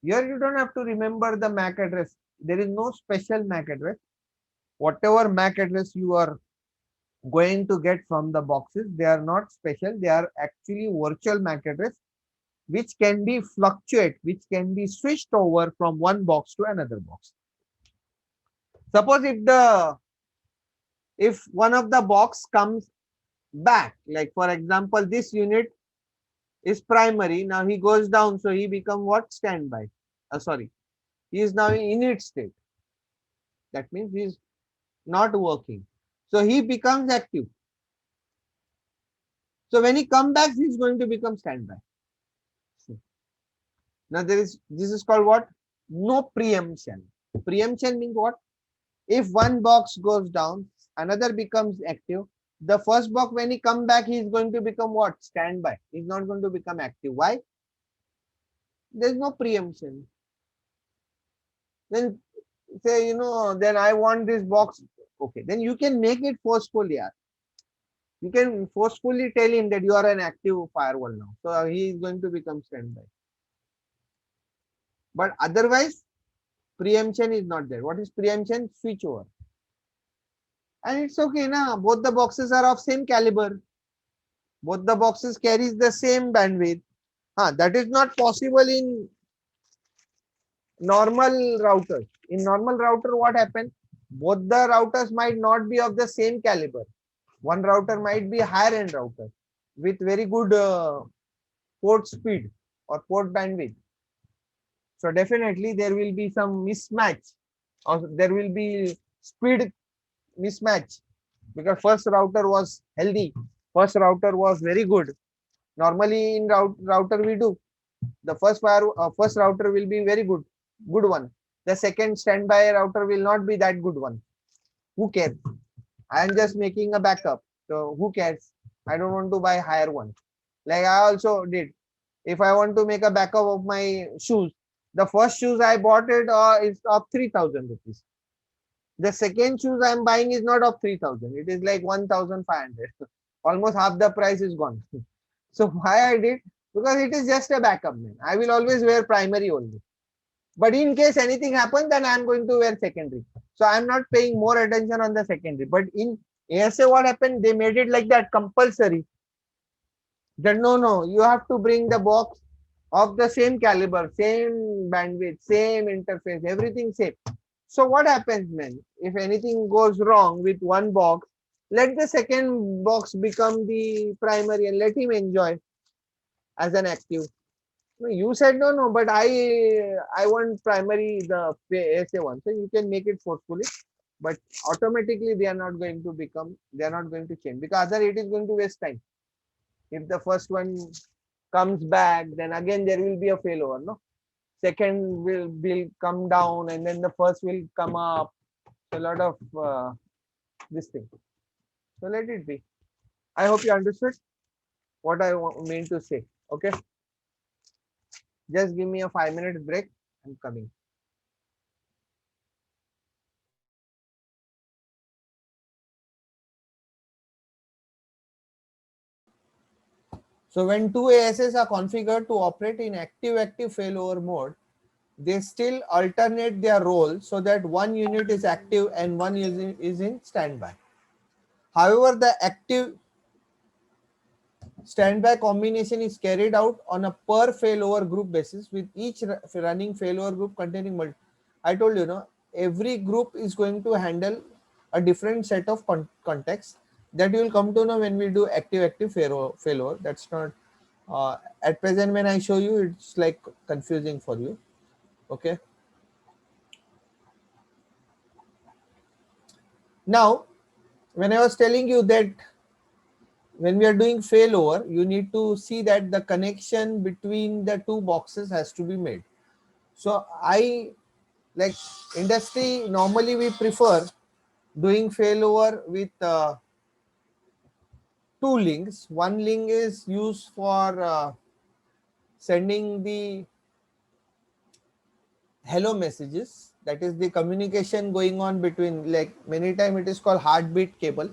Here you don't have to remember the MAC address. There is no special MAC address. Whatever MAC address you are going to get from the boxes, they are not special. They are actually virtual MAC address which can be fluctuate, which can be switched over from one box to another box. Suppose if one of the box comes back, like for example, this unit is primary. Now he goes down, so he become what? Standby. Sorry, he is now in init state. That means he is not working. So he becomes active. So when he comes back, he is going to become standby. Now this is called what? No preemption. Preemption means what? If one box goes down, another becomes active. The first box, when he comes back, he is going to become what? Standby. He is not going to become active. Why? There is no preemption. Then say, then I want this box. Okay, then you can make it forcefully. You can forcefully tell him that you are an active firewall now. So he is going to become standby. But otherwise, preemption is not there. What is preemption? Switch over. And it's okay, na? Both the boxes are of same caliber. Both the boxes carries the same bandwidth. That is not possible in normal routers. In normal router, what happens? Both the routers might not be of the same caliber. One router might be higher end router with very good port speed or port bandwidth. So definitely there will be some mismatch or there will be speed mismatch because first router was healthy. First router was very good. Normally in router we do. The first router will be very good one. The second standby router will not be that good one. Who cares? I am just making a backup. So who cares? I don't want to buy higher one. Like I also did. If I want to make a backup of my shoes, the first shoes I bought it is of 3,000 rupees. The second shoes I am buying is not of 3,000. It is like 1,500. Almost half the price is gone. So why I did? Because it is just a backup, man. I will always wear primary only. But in case anything happens, then I am going to wear secondary. So I am not paying more attention on the secondary. But in ASA, what happened? They made it like that compulsory. That no, you have to bring the box of the same caliber, same bandwidth, same interface, everything same. So what happens, man? If anything goes wrong with one box, let the second box become the primary and let him enjoy as an active. You said no, but I want primary the ASA one. So you can make it forcefully, but automatically they are not going to change because other it is going to waste time. If the first one comes back, then again there will be a failover, no? second will come down, and then the first will come up. So a lot of this thing. So let it be. I hope you understood what I mean to say. Okay, just give me a 5 minute break. I'm coming. So when two ASs are configured to operate in active-active failover mode, they still alternate their role so that one unit is active and one is in standby. However, the active standby combination is carried out on a per failover group basis, with each running failover group containing multiple. I told you, no, every group is going to handle a different set of context that you will come to know when we do active-active failover. That's not at present. When I show you, it's like confusing for you. Okay. Now, when I was telling you that when we are doing failover, you need to see that the connection between the two boxes has to be made. So I, like industry, normally we prefer doing failover with two links. One link is used for sending the hello messages. That is the communication going on between, like many time it is called heartbeat cable.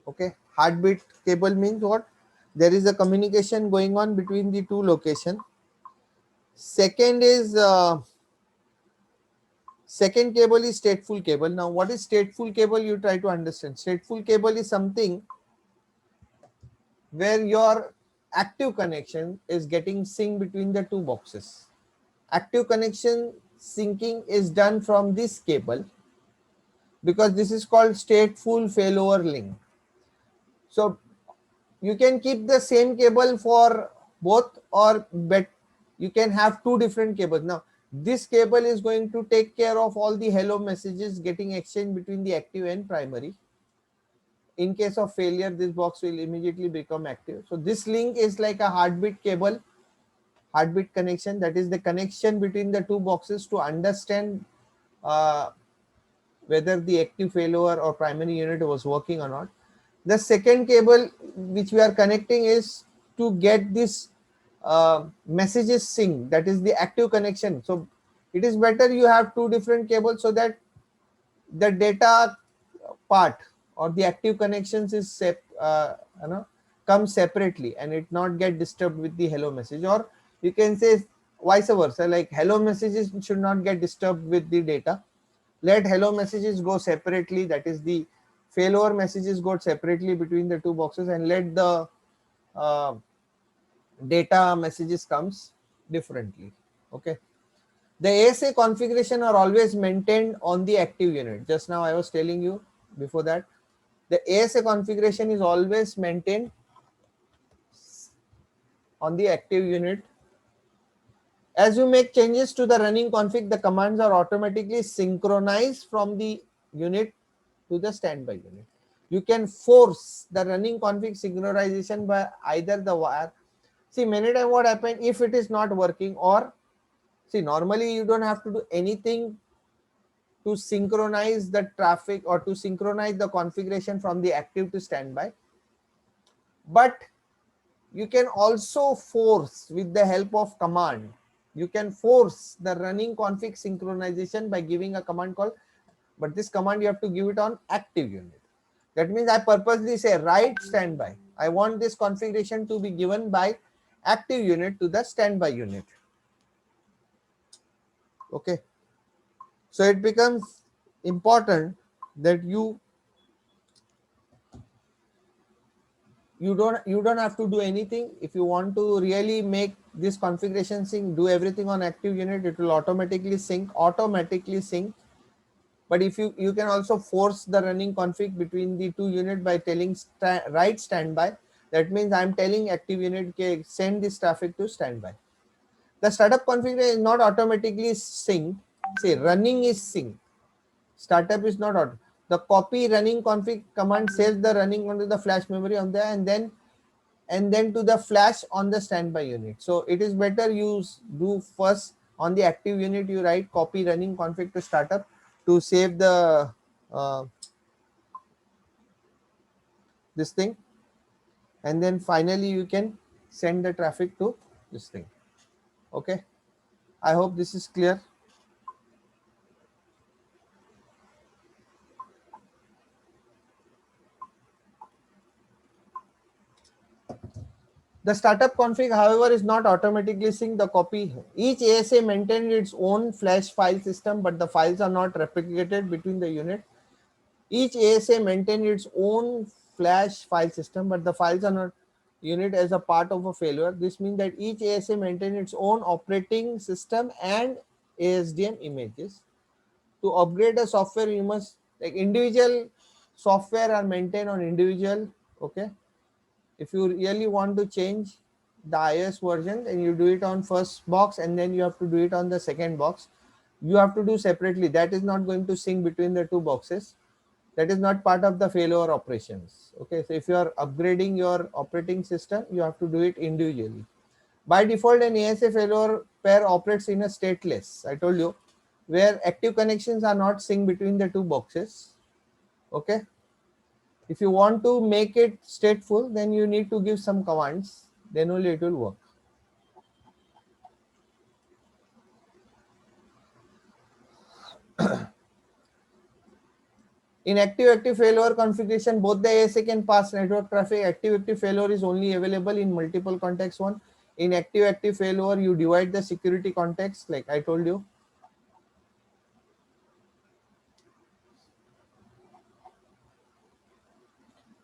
Okay, heartbeat cable means what? There is a communication going on between the two location. Second is second cable is stateful cable. Now what is stateful cable? You try to understand. Stateful cable is something where your active connection is getting synced between the two boxes. Active connection syncing is done from this cable because this is called stateful failover link. So you can keep the same cable for both, or but you can have two different cables. Now this cable is going to take care of all the hello messages getting exchanged between the active and primary. In case of failure, this box will immediately become active. So this link is like a heartbeat cable, heartbeat connection. That is the connection between the two boxes to understand uh, whether the active failover or primary unit was working or not. The second cable which we are connecting is to get this messages synced. That is the active connection. So it is better you have two different cables so that the data part or the active connections is you know, come separately and it not get disturbed with the hello message. Or you can say vice versa, like hello messages should not get disturbed with the data. Let hello messages go separately. That is the failover messages go separately between the two boxes, and let the uh, data messages comes differently. Okay. The ASA configuration are always maintained on the active unit. Just now I was telling you before that the ASA configuration is always maintained on the active unit. As you make changes to the running config, the commands are automatically synchronized from the unit to the standby unit. You can force the running config synchronization by either the wire. See, many times what happens if it is not working, or see, normally you don't have to do anything to synchronize the traffic or to synchronize the configuration from the active to standby. But you can also force with the help of command. You can force the running config synchronization by giving a command called, but this command you have to give it on active unit. That means I purposely say write standby. I want this configuration to be given by active unit to the standby unit. Okay. So it becomes important that you don't have to do anything. If you want to really make this configuration sync, do everything on active unit, it will automatically sync. But if you can also force the running config between the two unit by telling write standby. That means I'm telling active unit, okay, send this traffic to standby. The startup configuration is not automatically synced. Say running is synced. Startup is not auto. The copy running config command saves the running onto the flash memory on there, and then to the flash on the standby unit. So it is better you do first On the active unit, you write copy running config to startup to save the this thing, and then finally you can send the traffic to this thing. Okay, I hope this is clear. The startup config, however, is not automatically sync the copy. Each ASA maintains its own flash file system, but the files are not replicated between the unit. Each ASA maintains its own flash file system, but the files are not unit as a part of a failure. This means that each ASA maintains its own operating system and ASDM images. To upgrade a software, you must, like, individual software are maintained on individual. Okay, if you really want to change the iOS version, then you do it on first box and then you have to do it on the second box. You have to do separately. That is not going to sync between the two boxes. That is not part of the failover operations. Okay, so if you are upgrading your operating system, you have to do it individually. By default, an ASA failover pair operates in a stateless, I told you, where active connections are not synced between the two boxes. Okay, if you want to make it stateful, then you need to give some commands, then only it will work. In active failover configuration, both the ASA can pass network traffic. Active failover is only available in multiple context one. In active failover, you divide the security context, like I told you.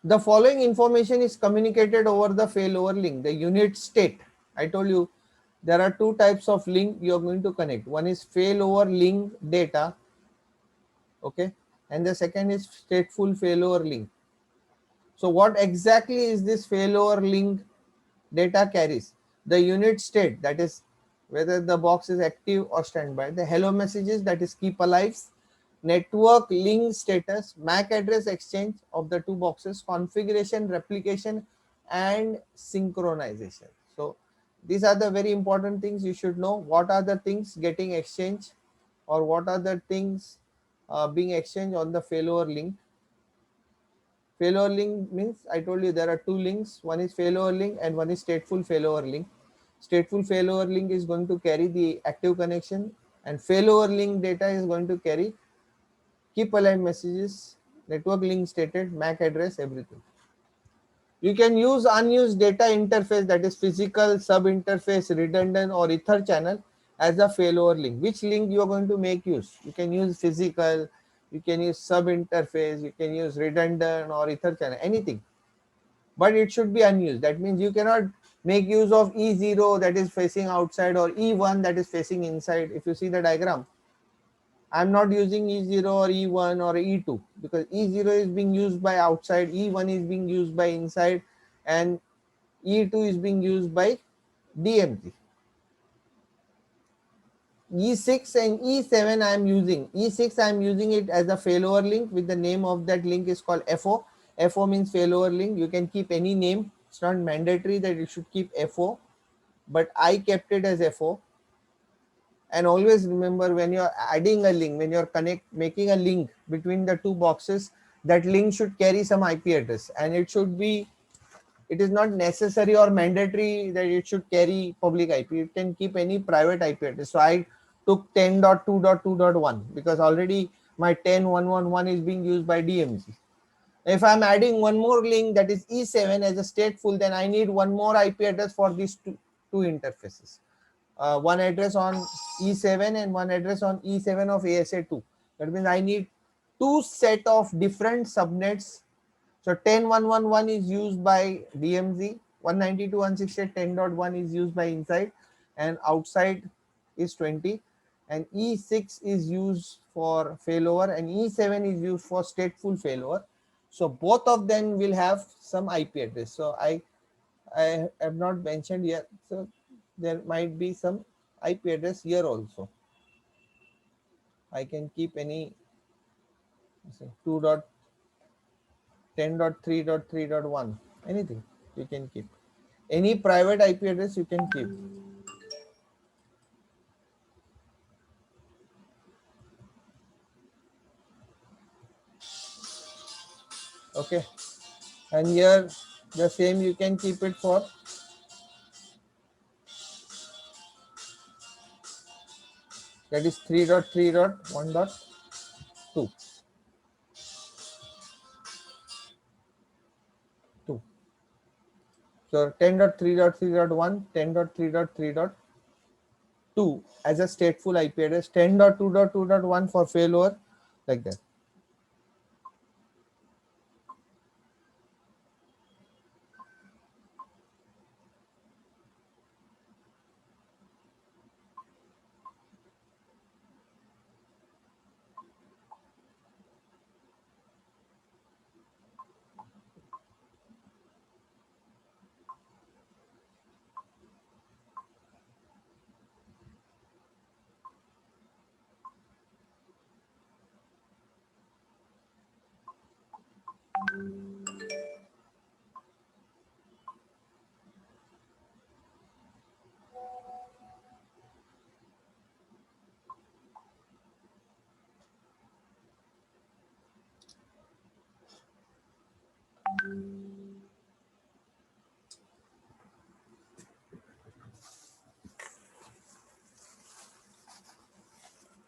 The following information is communicated over the failover link, the unit state. I told you there are two types of link you are going to connect. One is failover link data, okay, and the second is stateful failover link. So what exactly is this failover link data carries? The unit state, that is whether the box is active or standby, the hello messages, that is keep alive, network link status, MAC address exchange of the two boxes, configuration, replication, and synchronization. So these are the very important things you should know. What are the things getting exchanged, or what are the things being exchanged on the failover link. Failover link means, I told you there are two links. One is failover link and one is stateful failover link. Stateful failover link is going to carry the active connection, and failover link data is going to carry keep alive messages, network link stated, MAC address, everything. You can use unused data interface, that is physical, sub interface, redundant, or ether channel as a failover link. Which link you are going to make use? You can use physical, you can use sub interface, you can use redundant or ether channel, anything. But it should be unused. That means you cannot make use of E0 that is facing outside or E1 that is facing inside. If you see the diagram, I'm not using E0 or E1 or E2 because E0 is being used by outside, E1 is being used by inside, and E2 is being used by DMZ. E6 and E7 I am using. E6 I am using it as a failover link with the name of that link is called FO. FO means failover link. You can keep any name. It's not mandatory that you should keep FO, but I kept it as FO. And always remember, when you're adding a link, when you're making a link between the two boxes, that link should carry some IP address, and it should be, it is not necessary or mandatory that it should carry public IP. You can keep any private IP address. So I took 10.2.2.1 because already my 10.1.1.1 is being used by DMZ. If I'm adding one more link, that is E7 as a stateful, then I need one more IP address for these two interfaces. One address on E7 and one address on E7 of ASA2. That means I need two set of different subnets. So 10.1.1.1 is used by DMZ, 192.168.10.1 is used by inside, and outside is 20, and E6 is used for failover, and E7 is used for stateful failover. So both of them will have some IP address. So I have not mentioned here. So there might be some IP address here also. I can keep any 2.10.3.3.1, anything you can keep. Any private IP address you can keep. Okay, and here the same you can keep it for that is 3.3.1.2. 2. So 10.3.3.1, 10.3.3.2 as a stateful IP address, 10.2.2.1 for failover, like that.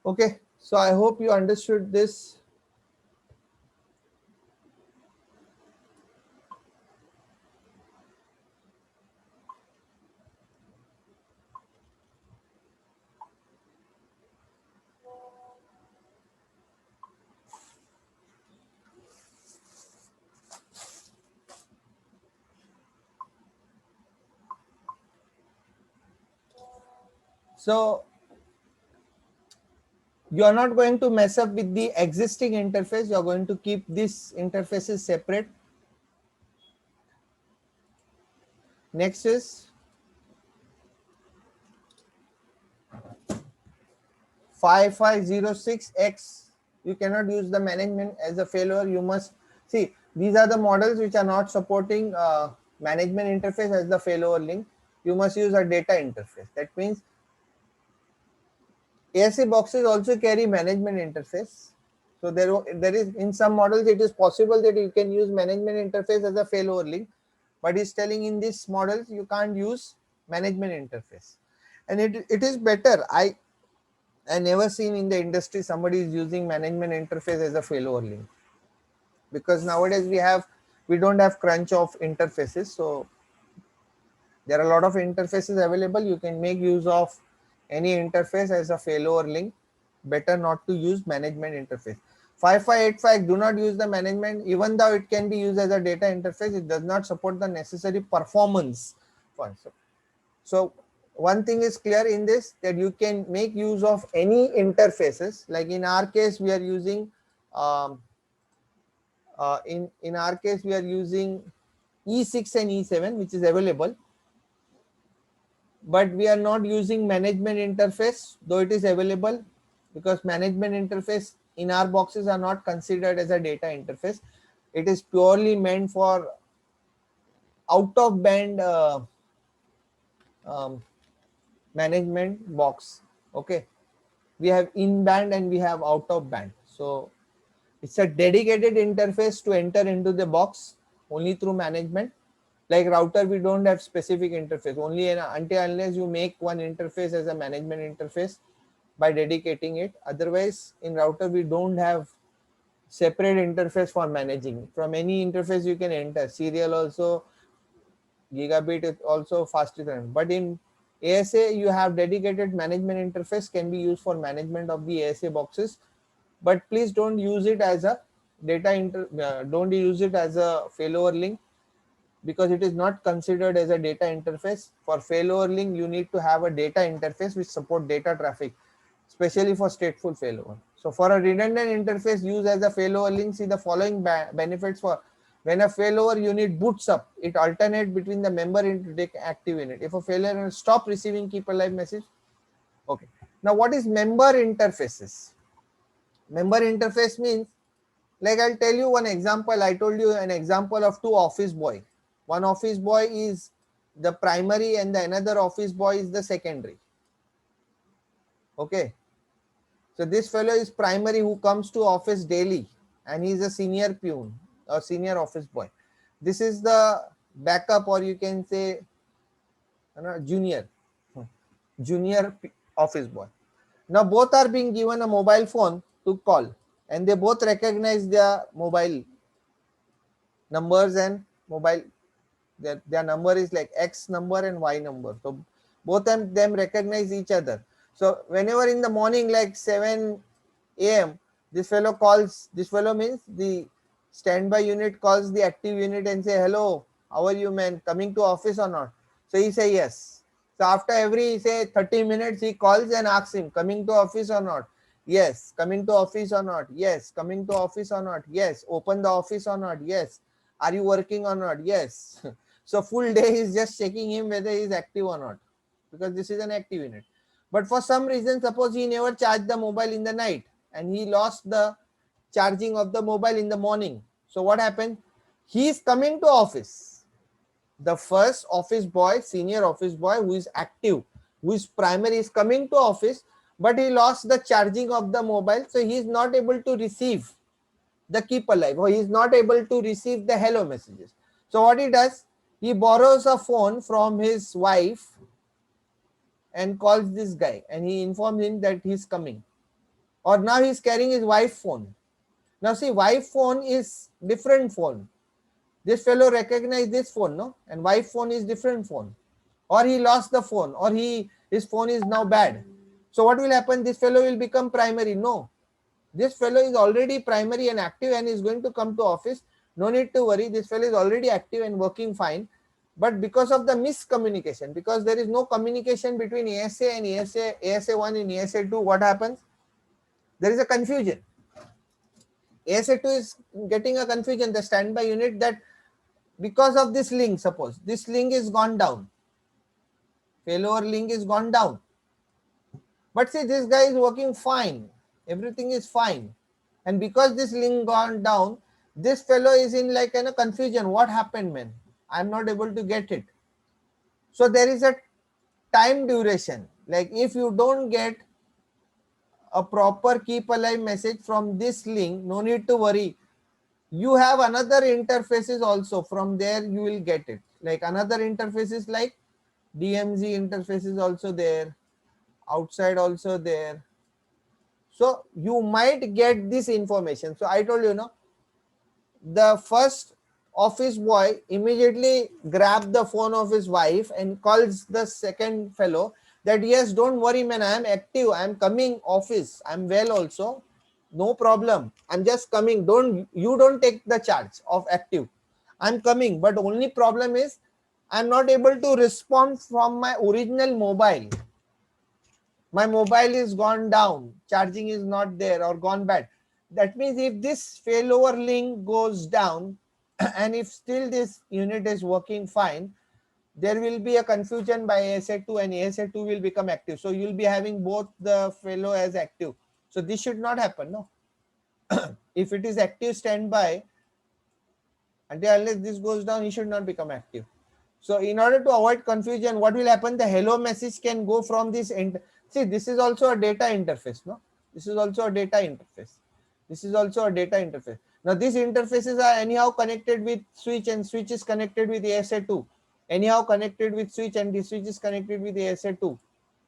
Okay, so I hope you understood this. So you are not going to mess up with the existing interface. You are going to keep these interfaces separate. Next is 5506X. You cannot use the management as a failover. You must see these are the models which are not supporting management interface as the failover link. You must use a data interface. That means ASA boxes also carry management interface. So there is in some models it is possible that you can use management interface as a failover link, but it's telling in these models you can't use management interface, and it is better. I never seen in the industry somebody is using management interface as a failover link, because nowadays we don't have crunch of interfaces. So there are a lot of interfaces available. You can make use of any interface as a failover link. Better not to use management interface. 5585 do not use the management, even though it can be used as a data interface. It does not support the necessary performance. So one thing is clear in this, that you can make use of any interfaces. Like in our case, we are using in our case we are using E6 and E7, which is available, but we are not using management interface, though it is available, because management interface in our boxes are not considered as a data interface. It is purely meant for out of band um, management box. Okay, we have in band and we have out of band. So it's a dedicated interface to enter into the box only through management. Like router, we don't have specific interface, only until unless you make one interface as a management interface by dedicating it. Otherwise in router we don't have separate interface for managing. From any interface you can enter, serial also, gigabit is also faster than. But in ASA you have dedicated management interface, can be used for management of the ASA boxes. But please don't use it as a don't use it as a failover link, because it is not considered as a data interface. For failover link you need to have a data interface which support data traffic, especially for stateful failover. So for a redundant interface used as a failover link, see the following benefits. For when a failover unit boots up, it alternates between the member to take active unit. If a failure stop receiving keep alive message. Okay, now what is member interfaces? Member interface means, like I'll tell you one example. I told you an example of two office boy. One office boy is the primary and the another office boy is the secondary. Okay, so this fellow is primary, who comes to office daily, and he is a senior peon. or senior office boy. This is the backup, or you can say junior office boy. Now both are being given a mobile phone to call, and they both recognize their mobile numbers and mobile, their number is like X number and Y number. So both of them recognize each other. So whenever in the morning like 7 a.m. this fellow calls, this fellow means the standby unit calls the active unit and say, hello, how are you, man, coming to office or not? So he say yes. So after every say 30 minutes he calls and asks him, coming to office or not? Yes. Coming to office or not? Yes. Coming to office or not? Yes. Open the office or not? Yes. Are you working or not? Yes. So full day is just checking him whether he is active or not, because this is an active unit. But for some reason, suppose he never charged the mobile in the night and he lost the charging of the mobile in the morning. So what happened? He is coming to office. The first office boy, senior office boy who is active, who is primary, is coming to office, but he lost the charging of the mobile. So he is not able to receive the keep alive, or he is not able to receive the hello messages. So what he does, he borrows a phone from his wife and calls this guy, and he informs him that he is coming. Or now he is carrying his wife's phone. Now see, wife phone is different phone. This fellow recognized this phone, no? And wife phone is different phone. Or he lost the phone, or his phone is now bad. So what will happen? This fellow will become primary. No. This fellow is already primary and active and is going to come to office. No need to worry. This fellow is already active and working fine. But because of the miscommunication, because there is no communication between ASA and ASA1 and ASA2, what happens? There is a confusion. ASA2 is getting a confusion, the standby unit, that because of this link, suppose this link is gone down, failover link is gone down. But see, this guy is working fine. Everything is fine. And because this link gone down, this fellow is in like a confusion. What happened, man? I'm not able to get it. So there is a time duration. Like if you don't get a proper keep alive message from this link, no need to worry. You have another interfaces also. From there you will get it. Like another interfaces like DMZ interface is also there. Outside also there. So you might get this information. So I told you, the first office boy immediately grabbed the phone of his wife and calls the second fellow that, yes, don't worry, man, I am active, I am coming office, I am well also, no problem, I'm just coming, you don't take the charge of active, I'm coming, but only problem is I'm not able to respond from my original mobile. My mobile is gone down, charging is not there or gone bad. That means if this failover link goes down and if still this unit is working fine, there will be a confusion by ASA2 and ASA2 will become active. So you'll be having both the failo as active. So this should not happen, no? If it is active standby, unless this goes down, it should not become active. So in order to avoid confusion, what will happen? The hello message can go from this end. See, this is also a data interface, no? This is also a data interface. This is also a data interface. Now these interfaces are anyhow connected with switch, and switch is connected with ASA2. Anyhow connected with switch, and the switch is connected with ASA2.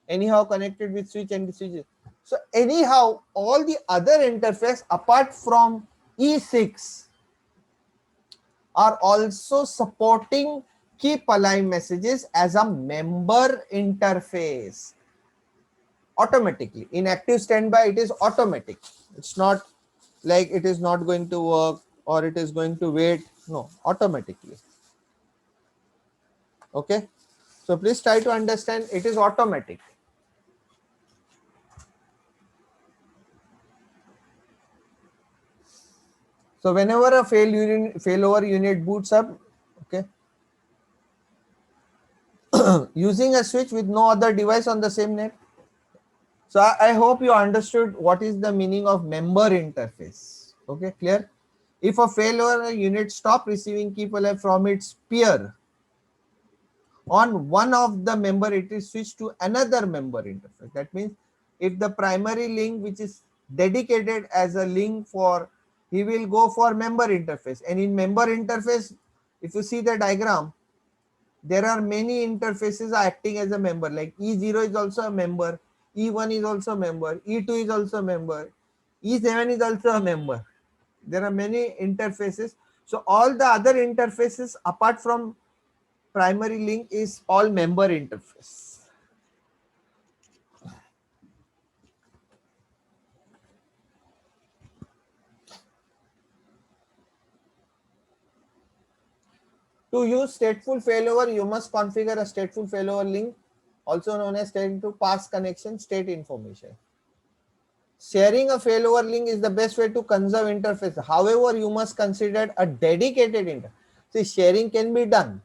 Anyhow connected with switch and the switch. So anyhow, all the other interface apart from E6 are also supporting keep alive messages as a member interface automatically. In active standby, it is automatic. It's not like it is not going to work or it is going to wait. No, automatically. Okay. So please try to understand, it is automatic. So whenever a failover unit boots up, okay, using a switch with no other device on the same net. So I hope you understood what is the meaning of member interface. Okay, clear? If a failover unit stop receiving keep alive from its peer on one of the member, it is switched to another member interface. That means if the primary link, which is dedicated as a link for he will go for member interface. And in member interface, if you see the diagram, there are many interfaces acting as a member, like E0 is also a member, E1 is also a member, E2 is also a member, E7 is also a member. There are many interfaces. So all the other interfaces apart from primary link is all member interface. To use stateful failover, you must configure a stateful failover link, also known as state to pass connection state information. Sharing a failover link is the best way to conserve interface. However, you must consider a dedicated interface. See, sharing can be done.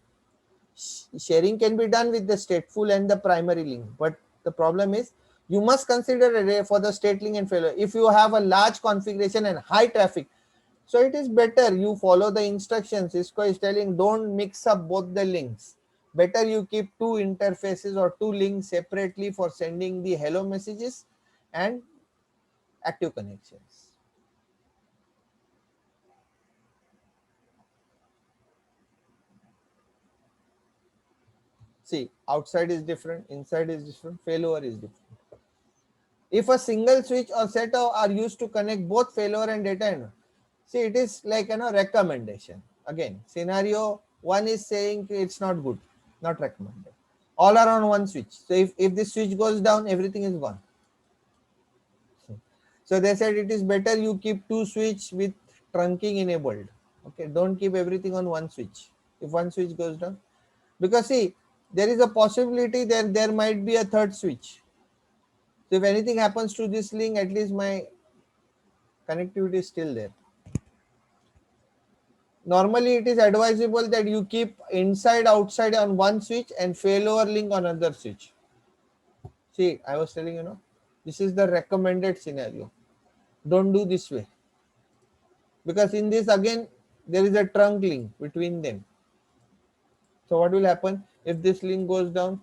Sharing can be done with the stateful and the primary link, but the problem is you must consider array for the state link and failover. If you have a large configuration and high traffic, so it is better you follow the instructions. Cisco is telling don't mix up both the links. Better you keep two interfaces or two links separately for sending the hello messages and active connections. See, outside is different, inside is different, failover is different. If a single switch or setup are used to connect both failover and data, see, it is like recommendation. Again, scenario one is saying it's not good, not recommended. All are on one switch. So if this switch goes down, everything is gone. So they said it is better you keep two switch with trunking enabled. Okay, don't keep everything on one switch. If one switch goes down, because see, there is a possibility that there might be a third switch. So if anything happens to this link, at least my connectivity is still there. Normally, it is advisable that you keep inside outside on one switch and failover link on another switch. See, I was telling this is the recommended scenario. Don't do this way, because in this again there is a trunk link between them. So what will happen if this link goes down?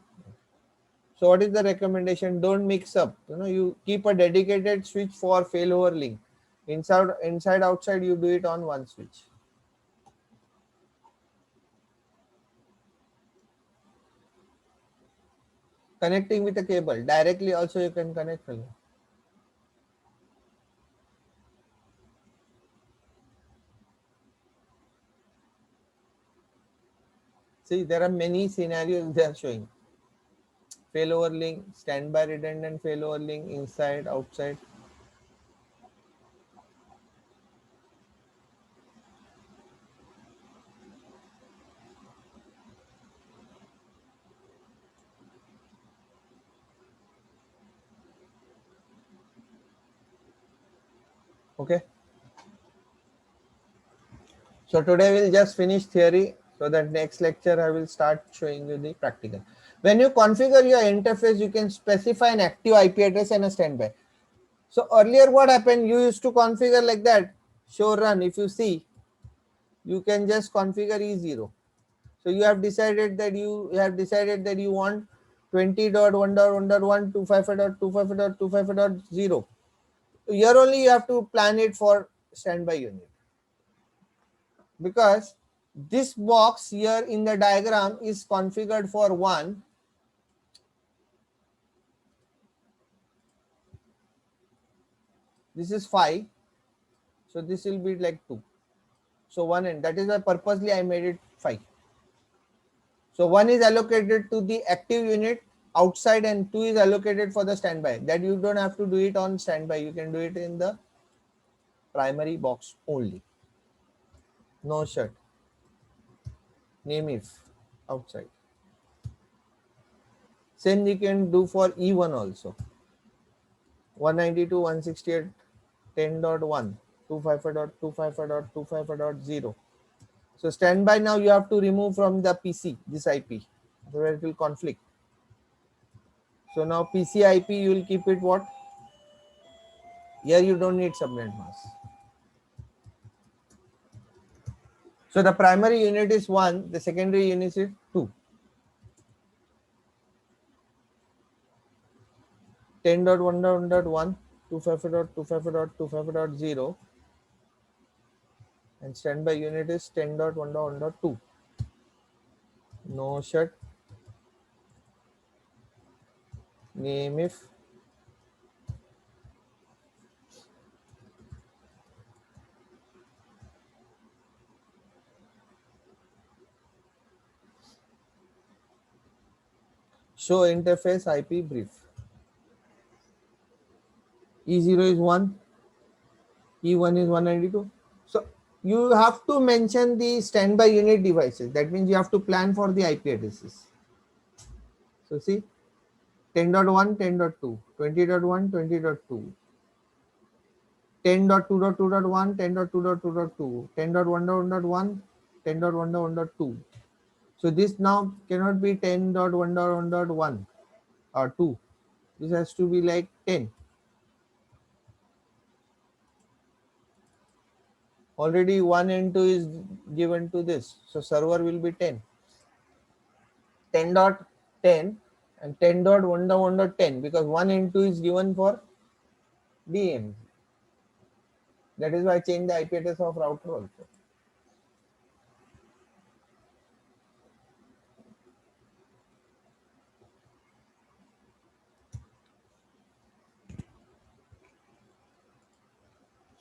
So what is the recommendation? Don't mix up. You keep a dedicated switch for failover link. Inside outside you do it on one switch. Connecting with a cable directly also you can connect. See, there are many scenarios they are showing. Failover link, standby redundant failover link, inside, outside. Okay. So today we'll just finish theory, so that next lecture I will start showing you the practical. When you configure your interface, you can specify an active IP address and a standby. So earlier what happened, you used to configure like that, show run. If you see, you can just configure E0. So you have decided that you want 20.1.1.1 255.255.255.0. Here only you have to plan it for standby unit, because this box here in the diagram is configured for 1. This is 5. So this will be like 2. So 1, and that is why purposely I made it 5. So 1 is allocated to the active unit outside and 2 is allocated for the standby. That you don't have to do it on standby. You can do it in the primary box only. No shut. Name if outside. Same you can do for E1 also. 192.168.10.1 255.255.255.0. So standby now you have to remove from the PC this IP, where it will conflict. So now PC IP you will keep it what? Here you don't need subnet mask. So the primary unit is 1, the secondary unit is 2. 10.1.1 255.255.255.0 and standby unit is 10.1.1.2. No shut name if show interface IP brief. E0 is 1, E1 is 192. So you have to mention the standby unit devices. That means you have to plan for the IP addresses. So see 10.1, 10.2, 20.1, 20.2, 10.2.2.1, 10.2.2.2, 10.1.1.1, 10.1.1.2. So this now cannot be 10.1.1.1 or 2. This has to be like 10. Already 1 and 2 is given to this. So server will be 10. 10.10 and 10.1.1.10 because 1 and 2 is given for DM. That is why I changed the IP address of router also.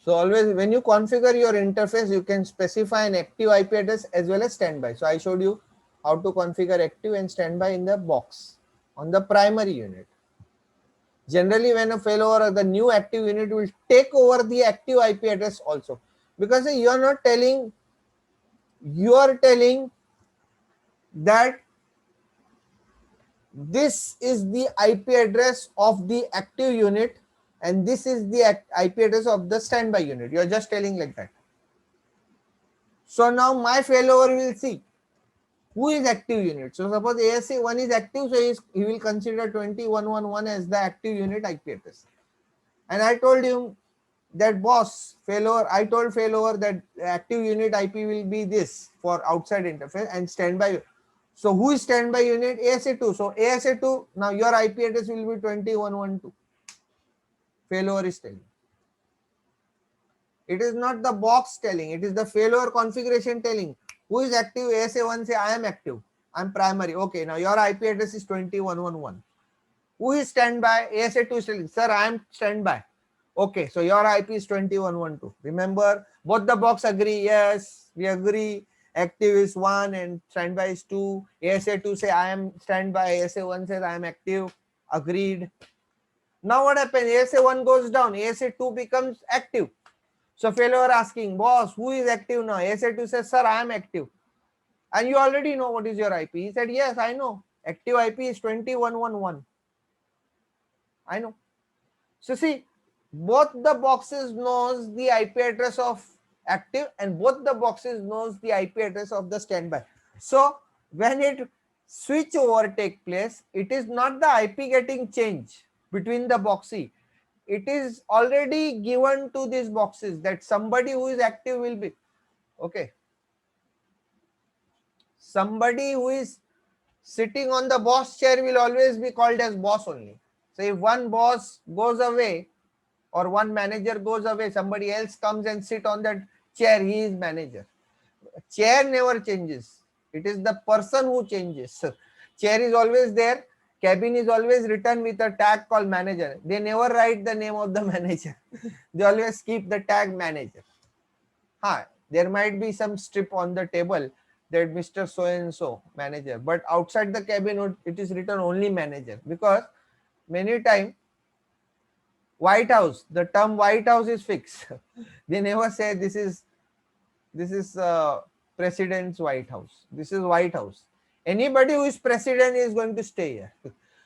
So always when you configure your interface, you can specify an active IP address as well as standby. So I showed you how to configure active and standby in the box on the primary unit. Generally, when a failover, the new active unit will take over the active IP address also, because you are not telling, you are telling that this is the IP address of the active unit and this is the IP address of the standby unit. You are just telling like that. So now my failover will see who is active unit. So suppose ASA1 is active, so he will consider 2111 as the active unit IP address. And I told him that boss failover, I told failover that active unit IP will be this for outside interface and standby. So who is standby unit? ASA2. So ASA2, now your IP address will be 2112. Failover is telling. It is not the box telling, it is the failover configuration telling. Who is active? ASA1 say I am active. I am primary. Okay, now your IP address is 2111. Who is standby? ASA2 is telling, sir, I am standby. Okay, so your IP is 2112. Remember, both the box agree. Yes, we agree. Active is 1 and standby is 2. ASA2 say I am standby. ASA1 says I am active. Agreed. Now what happens? ASA1 goes down. ASA2 becomes active. So failover asking, boss, who is active now? ASA2 says, sir, I am active. And you already know what is your IP. He said, yes, I know. Active IP is 2111. I know. So see, both the boxes knows the IP address of active and both the boxes knows the IP address of the standby. So when it switch over take place, it is not the IP getting changed between the boxy. It is already given to these boxes that somebody who is active will be, okay. Somebody who is sitting on the boss chair will always be called as boss only. So if one boss goes away, or one manager goes away, somebody else comes and sit on that chair, he is manager. Chair never changes. It is the person who changes. Chair is always there. Cabin is always written with a tag called manager. They never write the name of the manager. They always keep the tag manager. There might be some strip on the table that Mr. So and so manager, but outside the cabin it is written only manager, because many times White House, the term White House is fixed. They never say this is president's White House. This is White House. Anybody who is president is going to stay here.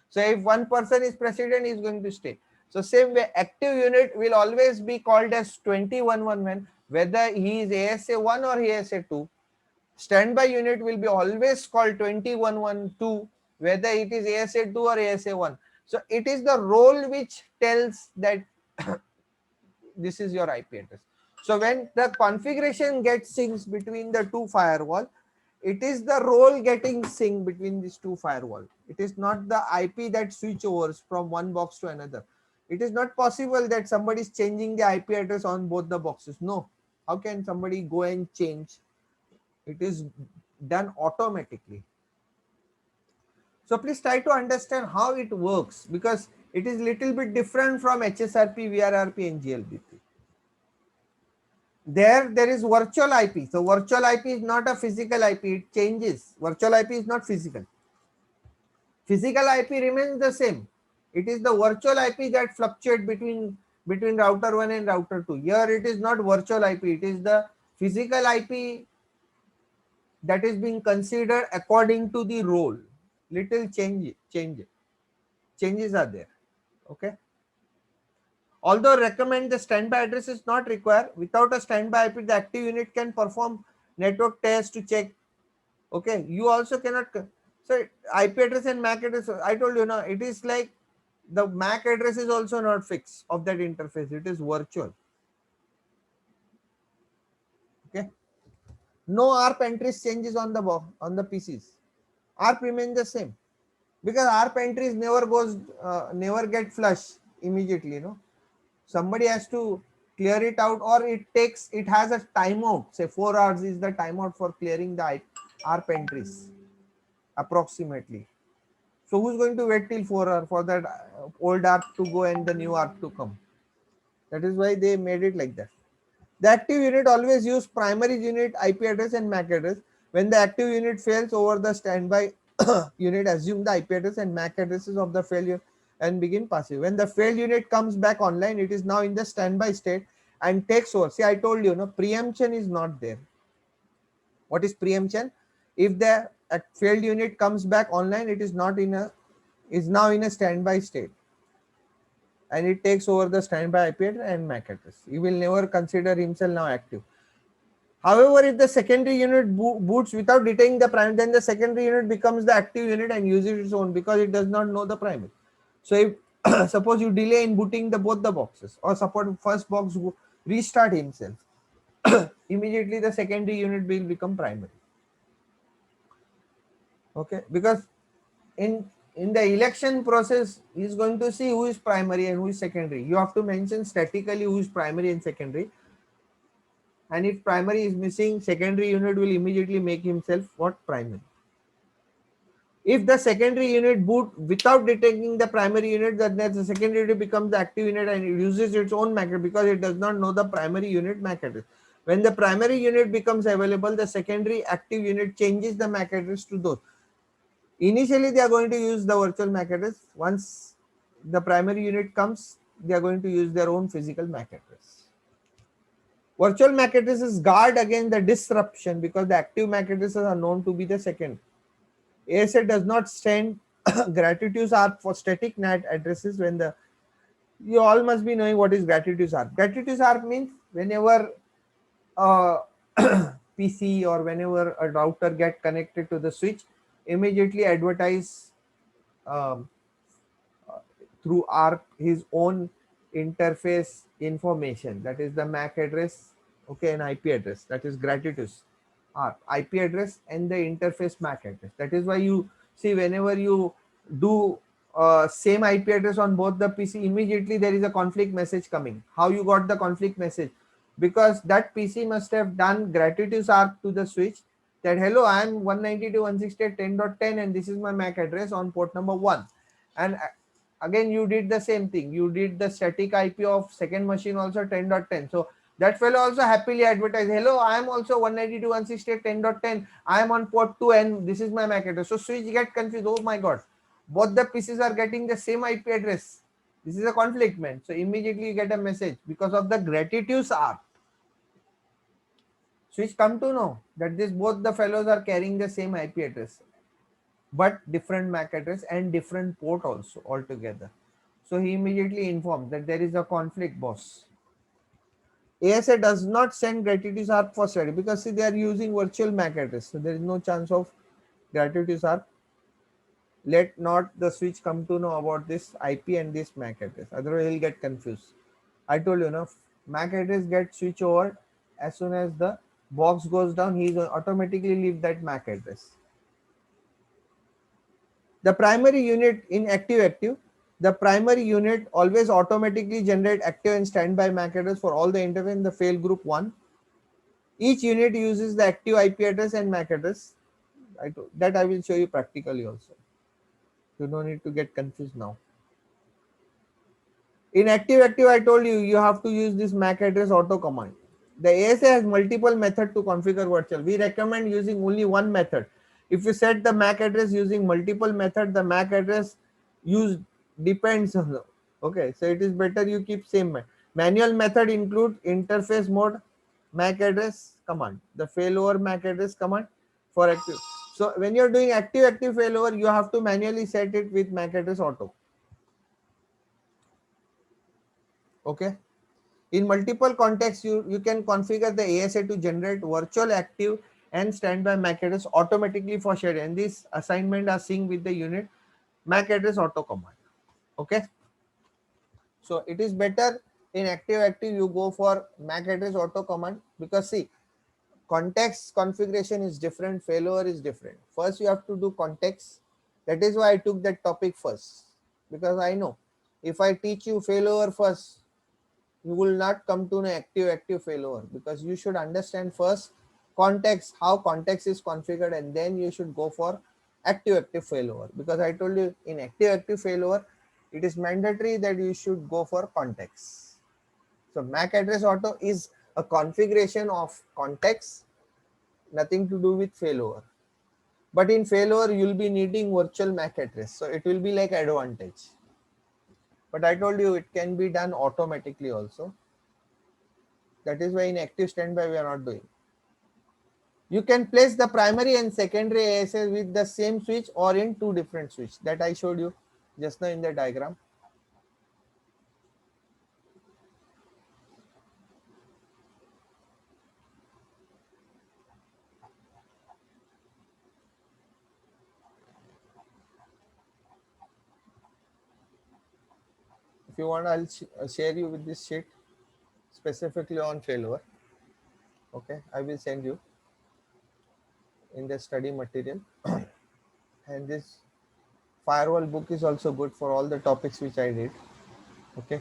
So if one person is president, he is going to stay. So same way, active unit will always be called as 2111, whether he is ASA1 or ASA2. Standby unit will be always called 2112, whether it is ASA2 or ASA1. So it is the role which tells that this is your IP address. So when the configuration gets synced between the two firewall, it is the role getting synced between these two firewall. It is not the IP that switch overs from one box to another. It is not possible that somebody is changing the IP address on both the boxes. No. How can somebody go and change? It is done automatically. So please try to understand how it works, because it is little bit different from HSRP, VRRP and GLBP. There is virtual IP. So virtual IP is not a physical IP, it changes. Virtual IP is not physical. Physical IP remains the same. It is the virtual IP that fluctuates between router 1 and router 2. Here it is not virtual IP, it is the physical IP that is being considered according to the role. Little changes are there. Okay. Although recommend the standby address is not required. Without a standby IP, the active unit can perform network tests to check. Okay, you also cannot. So IP address and MAC address, I told you now, it is like the MAC address is also not fixed of that interface. It is virtual. Okay. No ARP entries changes on the PCs. ARP remains the same, because ARP entries never get flush immediately. Somebody has to clear it out, or it has a timeout. Say 4 hours is the timeout for clearing the ARP entries approximately. So who's going to wait till 4 hours for that old ARP to go and the new ARP to come? That is why they made it like that. The active unit always use primary unit IP address and MAC address. When the active unit fails over the standby unit, assume the IP address and MAC addresses of the failed unit and begin passive. When the failed unit comes back online, it is now in the standby state and takes over. See, I told you, preemption is not there. What is preemption? If the failed unit comes back online, it is now in a standby state, and it takes over the standby IP address and MAC address. He will never consider himself now active. However, if the secondary unit boots without detecting the primary, then the secondary unit becomes the active unit and uses its own, because it does not know the primary. So if suppose you delay in booting both the boxes, or suppose first box restart himself, immediately the secondary unit will become primary. Okay, because in the election process, he is going to see who is primary and who is secondary. You have to mention statically who is primary and secondary. And if primary is missing, secondary unit will immediately make himself what? Primary. If the secondary unit boot without detecting the primary unit, then the secondary unit becomes the active unit and it uses its own MAC address, because it does not know the primary unit MAC address. When the primary unit becomes available, the secondary active unit changes the MAC address to those. Initially, they are going to use the virtual MAC address. Once the primary unit comes, they are going to use their own physical MAC address. Virtual MAC addresses guard against the disruption, because the active MAC addresses are known to be the second. ASA does not send gratuitous ARP for static NAT addresses. You all must be knowing what is gratuitous ARP. Gratuitous ARP means whenever a PC or whenever a router get connected to the switch, immediately advertise through ARP his own interface information, that is the MAC address, okay, and IP address, that is gratuitous ARP, IP address and the interface MAC address. That is why you see whenever you do same IP address on both the PC, immediately there is a conflict message coming. How you got the conflict message? Because that PC must have done gratuitous ARP to the switch that hello, I am 192.168.10.10 and this is my MAC address on port number 1. And again you did the same thing, you did the static IP of second machine also 10.10. So that fellow also happily advertised, hello, I am also 192.168.10.10, I am on port 2 and this is my MAC address. So switch get confused, oh my god, both the PCs are getting the same IP address, this is a conflict, man. So immediately you get a message because of the gratuitous ARP. Switch come to know that both the fellows are carrying the same IP address, but different MAC address and different port also altogether. So he immediately informed that there is a conflict, boss. ASA does not send gratuitous ARP for study, because see, they are using virtual MAC address, so there is no chance of gratuitous ARP. Let not the switch come to know about this IP and this MAC address, otherwise he'll get confused. I told you, MAC address gets switch over as soon as the box goes down, he automatically leave that MAC address. The primary unit in active, the primary unit always automatically generate active and standby MAC address for all the interface in the fail group 1. Each unit uses the active IP address and MAC address. That I will show you practically also. You don't need to get confused now. In active, I told you, you have to use this MAC address auto command. The ASA has multiple methods to configure virtual. We recommend using only one method. If you set the MAC address using multiple method, the MAC address used depends on the, okay. So it is better you keep same. Manual method include interface mode, MAC address command, the failover MAC address command for active. So when you're doing active failover, you have to manually set it with MAC address auto. Okay. In multiple contexts, you can configure the ASA to generate virtual active and standby MAC address automatically for shared. And this assignment are synced with the unit MAC address auto command. Okay. So it is better in active you go for MAC address auto command, because see, context configuration is different, failover is different. First you have to do context. That is why I took that topic first, because I know if I teach you failover first, you will not come to an active failover, because you should understand first context, how context is configured, and then you should go for active failover. Because I told you in active failover, it is mandatory that you should go for context. So MAC address auto is a configuration of context, nothing to do with failover. But in failover, you'll be needing virtual MAC address, so it will be like advantage. But I told you it can be done automatically also. That is why in active standby we are not doing. You can place the primary and secondary ASA with the same switch or in two different switches. That I showed you just now in the diagram. If you want, I'll share you with this sheet specifically on failover. Okay, I will send you in the study material. And this firewall book is also good for all the topics which I did. Okay.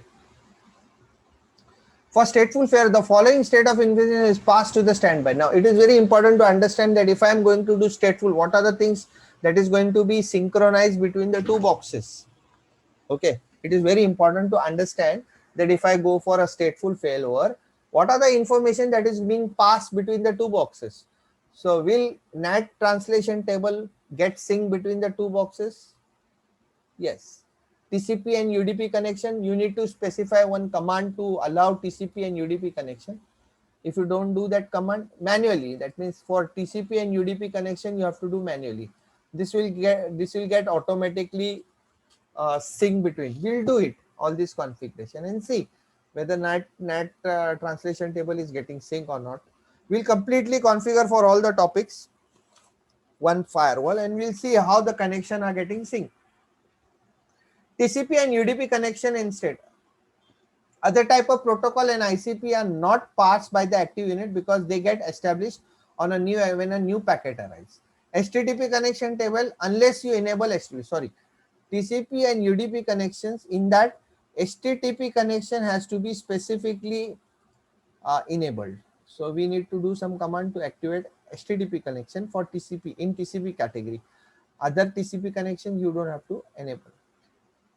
For stateful failure, the following state of information is passed to the standby. Now, it is very important to understand that if I am going to do stateful, what are the things that is going to be synchronized between the two boxes? Okay, it is very important to understand that if I go for a stateful failover, what are the information that is being passed between the two boxes? So will NAT translation table get synced between the two boxes? Yes. TCP and UDP connection, you need to specify one command to allow TCP and UDP connection. If you don't do that command manually, that means for TCP and UDP connection, you have to do manually. This will get automatically sync between. We'll do it, all this configuration, and see whether NAT translation table is getting sync or not. We'll completely configure for all the topics one firewall, and we'll see how the connection are getting synced. TCP and UDP connection instead. Other type of protocol and ICP are not passed by the active unit because they get established on a new when a new packet arrives. HTTP connection table, unless you enable TCP and UDP connections, in that HTTP connection has to be specifically enabled. So we need to do some command to activate HTTP connection for TCP in TCP category. Other TCP connection you don't have to enable.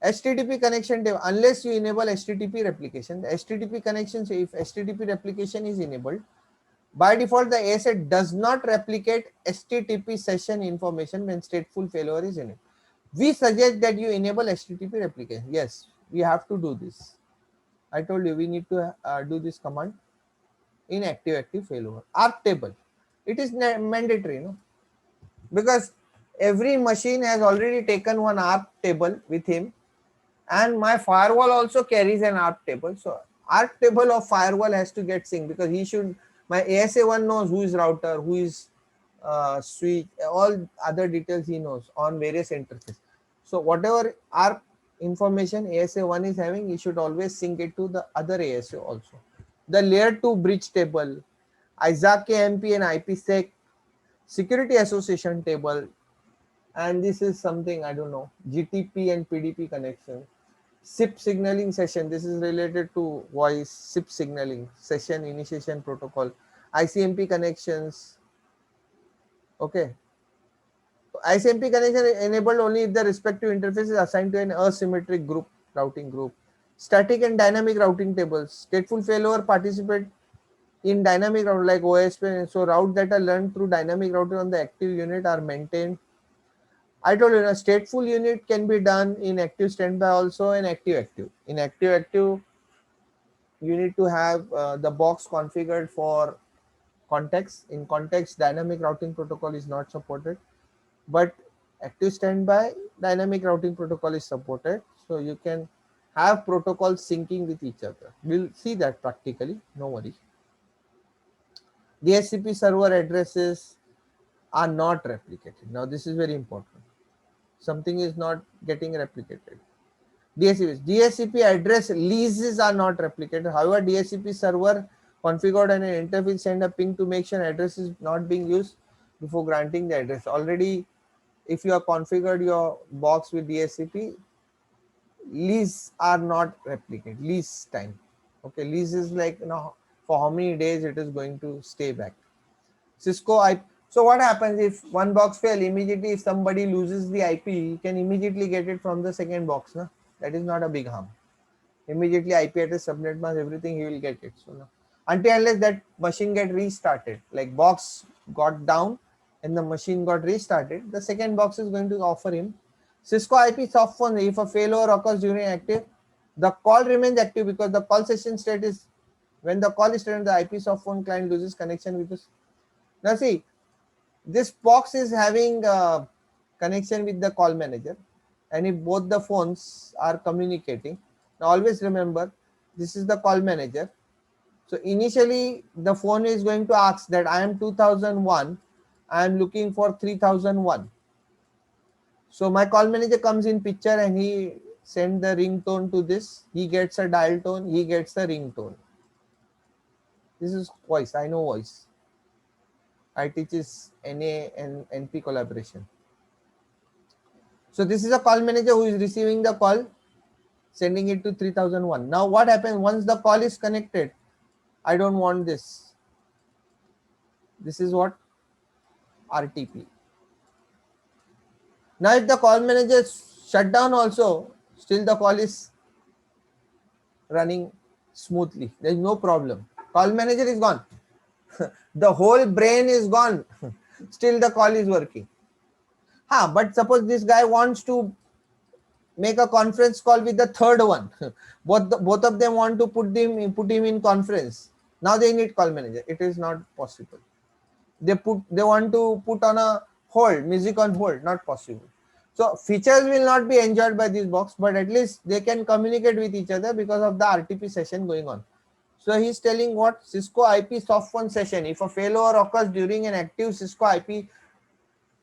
HTTP connection table, unless you enable HTTP replication, the HTTP connection, so if HTTP replication is enabled, by default the ASA does not replicate HTTP session information when stateful failure is enabled. We suggest that you enable HTTP replication. Yes, we have to do this. I told you we need to do this command in active failover. ARP table, it is mandatory, no? Because every machine has already taken one ARP table with him, and my firewall also carries an ARP table. So ARP table of firewall has to get synced, because he should, my ASA1 knows who is router, who is switch, all other details he knows on various interfaces. So whatever ARP information ASA1 is having, he should always sync it to the other ASA also. The layer 2 bridge table, ISAC KMP and IPsec security association table, and this is something I don't know, GTP and PDP connection. SIP signaling session, this is related to voice. SIP signaling session initiation protocol. ICMP connections. Okay, ICMP connection is enabled only if the respective interface is assigned to an asymmetric group, routing group. Static and dynamic routing tables. Stateful failover participate in dynamic route like OSP. So route that are learned through dynamic routing on the active unit are maintained. I told you, a stateful unit can be done in active standby also and active active. In active active, you need to have the box configured for context. In context, dynamic routing protocol is not supported, but active standby dynamic routing protocol is supported. So you can have protocols syncing with each other. We'll see that practically, no worry. DHCP server addresses are not replicated. Now this is very important. Something is not getting replicated. DHCP address leases are not replicated. However, DHCP server configured and an interface send a ping to make sure address is not being used before granting the address. Already, if you have configured your box with DHCP, lease are not replicated. Lease time. Okay, lease is like, for how many days it is going to stay back. Cisco IP. So what happens if one box fail? Immediately, if somebody loses the IP, you can immediately get it from the second box. No? That is not a big harm. Immediately IP address, subnet mask, everything, he will get it. So no. Until unless that machine get restarted, like box got down and the machine got restarted, the second box is going to offer him. Cisco IP soft phone, if a failure occurs during active, the call remains active because the call session state is, when the call is started, the IP soft phone client loses connection with this. Now see, this box is having connection with the call manager, and if both the phones are communicating, now always remember, this is the call manager. So initially the phone is going to ask that I am 2001, I am looking for 3001. So my call manager comes in picture and he send the ringtone to this. He gets a dial tone, he gets the ringtone. This is voice, I know voice. I teaches NA and NP collaboration. So this is a call manager who is receiving the call, sending it to 3001. Now what happens once the call is connected? I don't want this. This is what? RTP. Now if the call manager shut down also, still the call is running smoothly. There is no problem. Call manager is gone. The whole brain is gone. Still the call is working. But suppose this guy wants to make a conference call with the third one. Both of them want to put him in conference. Now they need call manager. It is not possible. They want to put on a hold, music on hold, not possible. So features will not be enjoyed by this box, but at least they can communicate with each other because of the RTP session going on. So he's telling what? Cisco IP soft phone session. If a failure occurs during an active Cisco IP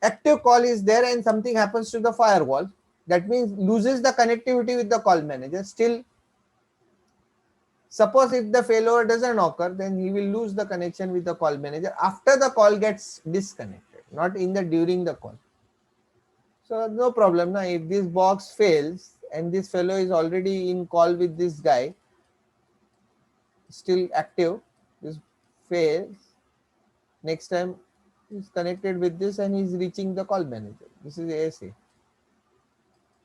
active call is there and something happens to the firewall, that means loses the connectivity with the call manager. Still, suppose if the failure doesn't occur, then he will lose the connection with the call manager after the call gets disconnected, not in the during the call. So no problem. Now if this box fails and this fellow is already in call with this guy, still active, this fails, next time he's connected with this and he's reaching the call manager. This is ASA.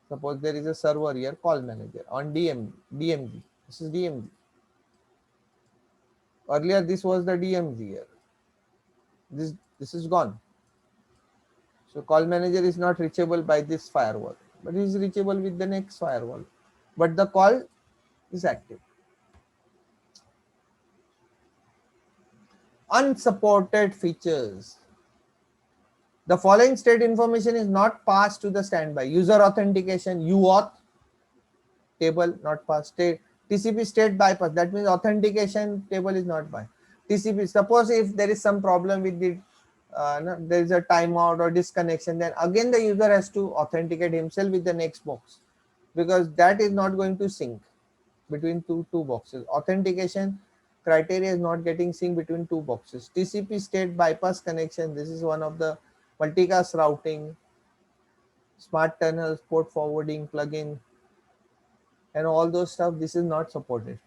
Suppose there is a server here, call manager on DMZ. This is DMZ. Earlier this was the DMZ here. This is gone. So call manager is not reachable by this firewall, but he is reachable with the next firewall. But the call is active. Unsupported features. The following state information is not passed to the standby. User authentication, UAuth table not passed. TCP state bypass. That means authentication table is not by. TCP. Suppose if there is some problem with the there is a timeout or disconnection, then again the user has to authenticate himself with the next box, because that is not going to sync between two boxes. Authentication criteria is not getting sync between two boxes. TCP state bypass connection. This is one of the multicast routing, smart tunnels, port forwarding plugin, and all those stuff. This is not supported.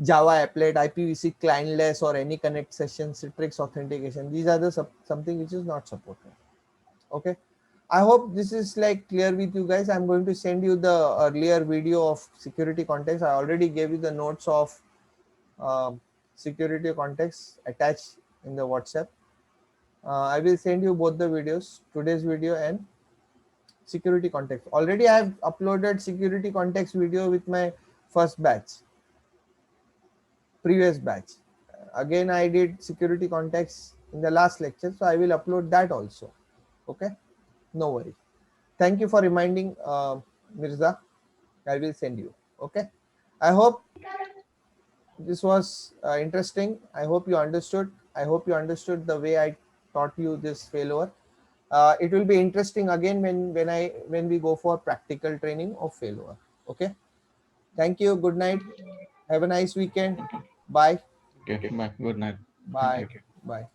Java applet, IPv6 clientless, or any connect session, Citrix authentication. These are the something which is not supported. Okay. I hope this is like clear with you guys. I'm going to send you the earlier video of security context. I already gave you the notes of um, security context attached in the WhatsApp. I will send you both the videos, today's video and security context. Already I have uploaded security context video with my first batch, previous batch. Again, I did security context in the last lecture, so I will upload that also. Okay, no worry. Thank you for reminding, Mirza. I will send you. Okay. I hope this was interesting. I hope you understood. I hope you understood the way I taught you this failover. It will be interesting again when we go for practical training of failover. Okay. Thank you. Good night. Have a nice weekend. Bye. Okay, bye. Good night. Thank Bye. you. Bye.